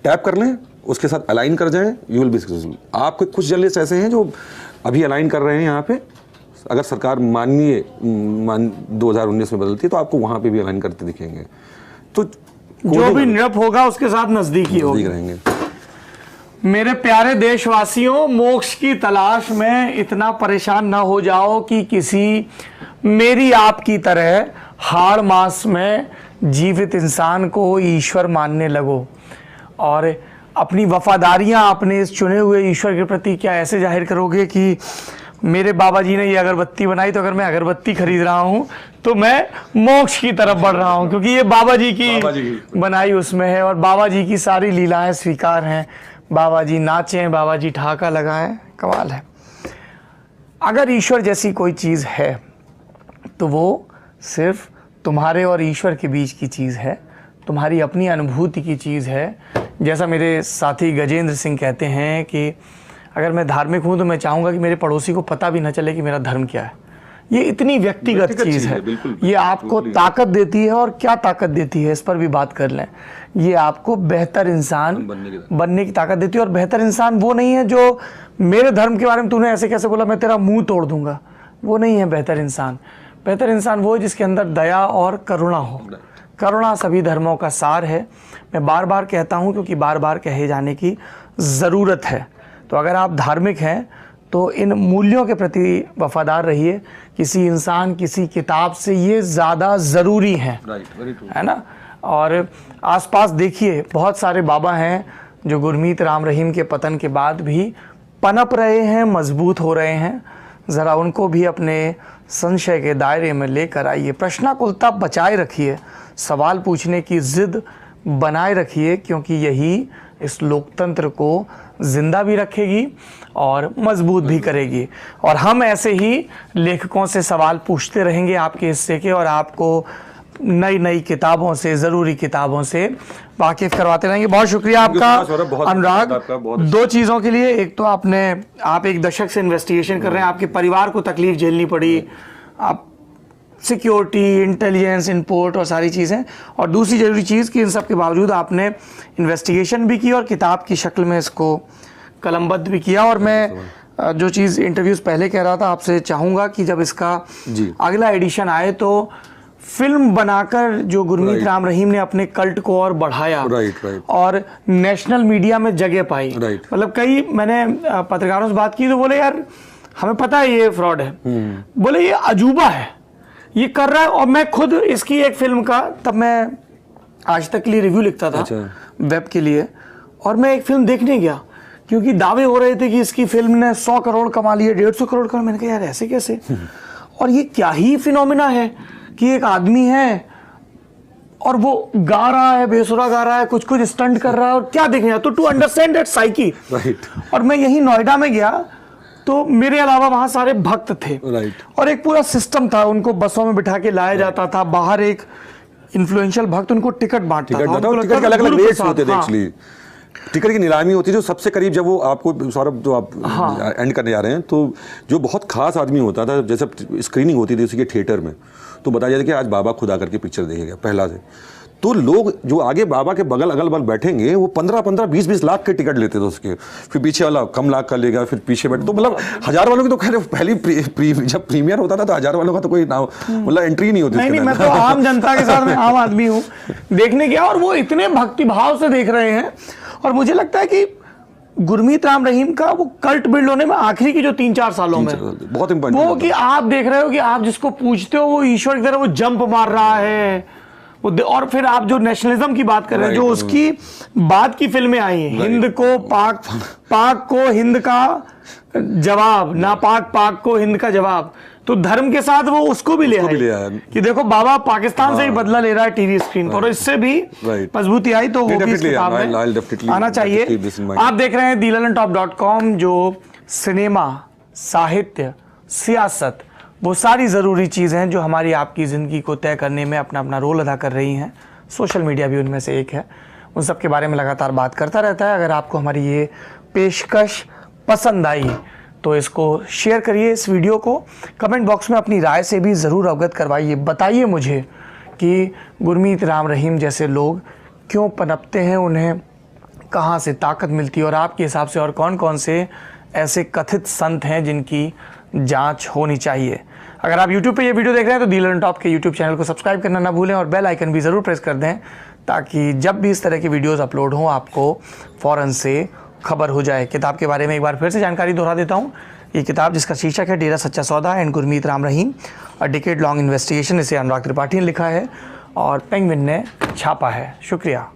S1: टैप कर लें, उसके साथ अलाइन कर जाएं, यू विल बी सक्सेसफुल। आपके कुछ जर्नलिस्ट ऐसे हैं जो अभी अलाइन कर रहे हैं यहाँ पे। अगर सरकार 2019 में बदलती है तो आपको वहाँ पे भी अलाइन करते दिखेंगे। तो
S2: जो भी निरप होगा उसके साथ नजदीकी होगी
S1: रहेंगे।
S2: मेरे प्यारे देशवासियों, मोक्ष की तलाश में इतना परेशान ना हो जाओ कि किसी मेरी आपकी तरह हाड़ मास में जीवित इंसान को ईश्वर मानने लगो और अपनी वफादारियां अपने इस चुने हुए ईश्वर के प्रति क्या ऐसे जाहिर करोगे कि मेरे बाबा जी ने ये अगरबत्ती बनाई तो अगर मैं अगरबत्ती खरीद रहा हूं तो मैं मोक्ष की तरफ बढ़ रहा हूं क्योंकि ये बाबा जी की बनाई उसमें है और बाबा जी की सारी लीलाएं स्वीकार हैं। बाबा जी नाचें, बाबा जी ठहाका लगाएं, कमाल है। अगर ईश्वर जैसी कोई चीज़ है तो वो सिर्फ तुम्हारे और ईश्वर के बीच की चीज़ है, तुम्हारी अपनी अनुभूति की चीज़ है। जैसा मेरे साथी गजेंद्र सिंह कहते हैं कि अगर मैं धार्मिक हूँ तो मैं चाहूँगा कि मेरे पड़ोसी को पता भी न चले कि मेरा धर्म क्या है। ये इतनी व्यक्तिगत चीज़ है, ये आपको ताकत देती है और क्या ताकत देती है इस पर भी बात कर लें। ये आपको बेहतर इंसान बनने की ताकत देती है। और बेहतर इंसान वो नहीं है जो मेरे धर्म के बारे में तूने ऐसे कैसे बोला मैं तेरा मुंह तोड़ दूंगा, वो नहीं है बेहतर इंसान। बेहतर इंसान वो है जिसके अंदर दया और करुणा हो। करुणा सभी धर्मों का सार है। मैं बार बार कहता हूँ क्योंकि बार बार कहे जाने की ज़रूरत है। तो अगर आप धार्मिक हैं तो इन मूल्यों के प्रति वफादार रहिए। किसी इंसान, किसी किताब से ये ज़्यादा ज़रूरी है, है ना। और आसपास देखिए बहुत सारे बाबा हैं जो गुरमीत राम रहीम के पतन के बाद भी पनप रहे हैं, मजबूत हो रहे हैं। ज़रा उनको भी अपने संशय के दायरे में लेकर आइए। प्रश्नाकुलता बचाए रखिए, सवाल पूछने की ज़िद बनाए रखिए, क्योंकि यही इस लोकतंत्र को जिंदा भी रखेगी और मजबूत भी करेगी। और हम ऐसे ही लेखकों से सवाल पूछते रहेंगे आपके हिस्से के, और आपको नई नई किताबों से, ज़रूरी किताबों से वाकिफ करवाते रहेंगे। बहुत शुक्रिया आपका अनुराग, दो चीज़ों के लिए। एक तो आप एक दशक से इन्वेस्टिगेशन कर रहे हैं, आपके परिवार को तकलीफ झेलनी पड़ी, आप सिक्योरिटी, इंटेलिजेंस, इंपोर्ट और सारी चीज़ें, और दूसरी ज़रूरी चीज़ कि इन सब के बावजूद आपने इन्वेस्टिगेशन भी की और किताब की शक्ल में इसको कलमबद्ध भी किया। और मैं जो चीज़ इंटरव्यूज़ पहले कह रहा था, आपसे चाहूँगा कि जब इसका अगला एडिशन आए तो फिल्म बनाकर जो गुरमीत राम रहीम ने अपने कल्ट को और बढ़ाया और नेशनल मीडिया में जगह पाई। मतलब कई मैंने पत्रकारों से बात की तो बोले यार हमें पता है ये फ्रॉड है, बोले ये अजूबा है, ये कर रहा है। और मैं खुद इसकी एक फिल्म का, तब मैं आज तक के लिए रिव्यू लिखता था वेब के लिए, और मैं एक फिल्म देखने गया क्योंकि दावे हो रहे थे कि इसकी फिल्म ने 100 करोड़ कमा लिए, 150 करोड़ कमा। मैंने कहा यार ऐसे कैसे, और ये क्या ही फिनोमिना है कि एक आदमी है और वो गा रहा है, बेसुरा गा रहा है, कुछ कुछ स्टंट कर रहा है, और क्या देखने तो टू अंडरस्टैंड दैट साइकी। और मैं यही नोएडा में गया तो मेरे अलावा वहां सारे भक्त थे और एक पूरा सिस्टम था, उनको बसों में बिठा के लाया जाता था, बाहर एक इन्फ्लुएंशियल भक्त उनको टिकट बांटता था।
S1: टिकट के अलग-अलग रेट्स होते थे एक्चुअली, टिकट की नीलामी होती थी जो सबसे करीब, जब वो आपको सौरभ जो आप एंड करने जा रहे हैं, तो जो बहुत खास आदमी होता था, जैसे स्क्रीनिंग होती थी उसी के थिएटर में, तो बताया जाता कि आज बाबा खुद आकर के पिक्चर देखेगा पहला से, तो लोग जो आगे बाबा के बगल अगल बगल बैठेंगे वो 15-15, 20-20 लाख के टिकट लेते थे उसके, फिर पीछे वाला कम लाख का लेगा, फिर पीछे बैठे, तो मतलब 1000 वालों की तो खैर पहली जब प्रीमियर होता था तो 1000 वालों का तो कोई ना मतलब एंट्री नहीं होती।
S2: नहीं, मैं तो आम जनता के साथ, मैं आम आदमी हूँ, देखने गया और वो इतने भक्तिभाव से देख रहे हैं। और मुझे लगता है कि गुरमीत राम रहीम का वो कल्ट बिल्ड होने में आखिरी की जो 3-4 सालों में
S1: बहुत इंपॉर्टेंट
S2: वो कि आप देख रहे हो कि आप जिसको पूछते हो वो ईश्वर की तरह वो जंप मार रहा है, और फिर आप जो नेशनलिज्म की बात कर रहे हैं, जो उसकी बाद की फिल्में आई हैं, हिंद को पाक, पाक को हिंद का जवाब, नापाक पाक को हिंद का जवाब, तो धर्म के साथ वो उसको भी ले आए कि देखो बाबा पाकिस्तान से ही बदला ले रहा है टीवी स्क्रीन पर, और इससे भी मजबूती आई, तो वो भी इस किताब में आना चाहिए। आप देख रहे हैं thelalantop.com, जो सिनेमा, साहित्य, सियासत, वो सारी ज़रूरी चीज़ें हैं जो हमारी आपकी ज़िंदगी को तय करने में अपना अपना रोल अदा कर रही हैं। सोशल मीडिया भी उनमें से एक है, उन सब के बारे में लगातार बात करता रहता है। अगर आपको हमारी ये पेशकश पसंद आई तो इसको शेयर करिए, इस वीडियो को कमेंट बॉक्स में अपनी राय से भी ज़रूर अवगत करवाइए। बताइए मुझे कि गुरमीत राम रहीम जैसे लोग क्यों पनपते हैं, उन्हें कहाँ से ताकत मिलती है, और आपके हिसाब से और कौन कौन से ऐसे कथित संत हैं जिनकी जांच होनी चाहिए। अगर आप YouTube पे ये वीडियो देख रहे हैं तो दी ललन टॉप के YouTube चैनल को सब्सक्राइब करना ना भूलें और बेल आइकन भी ज़रूर प्रेस कर दें, ताकि जब भी इस तरह की वीडियोस अपलोड हों आपको फ़ौरन से खबर हो जाए। किताब के बारे में एक बार फिर से जानकारी दोहरा देता हूँ। ये किताब जिसका शीर्षक है डेरा सच्चा सौदा and Gurmeet Ram Rahim, a decade long investigation, इसे अनुराग त्रिपाठी ने लिखा है और पेंगुइन ने छापा है। शुक्रिया।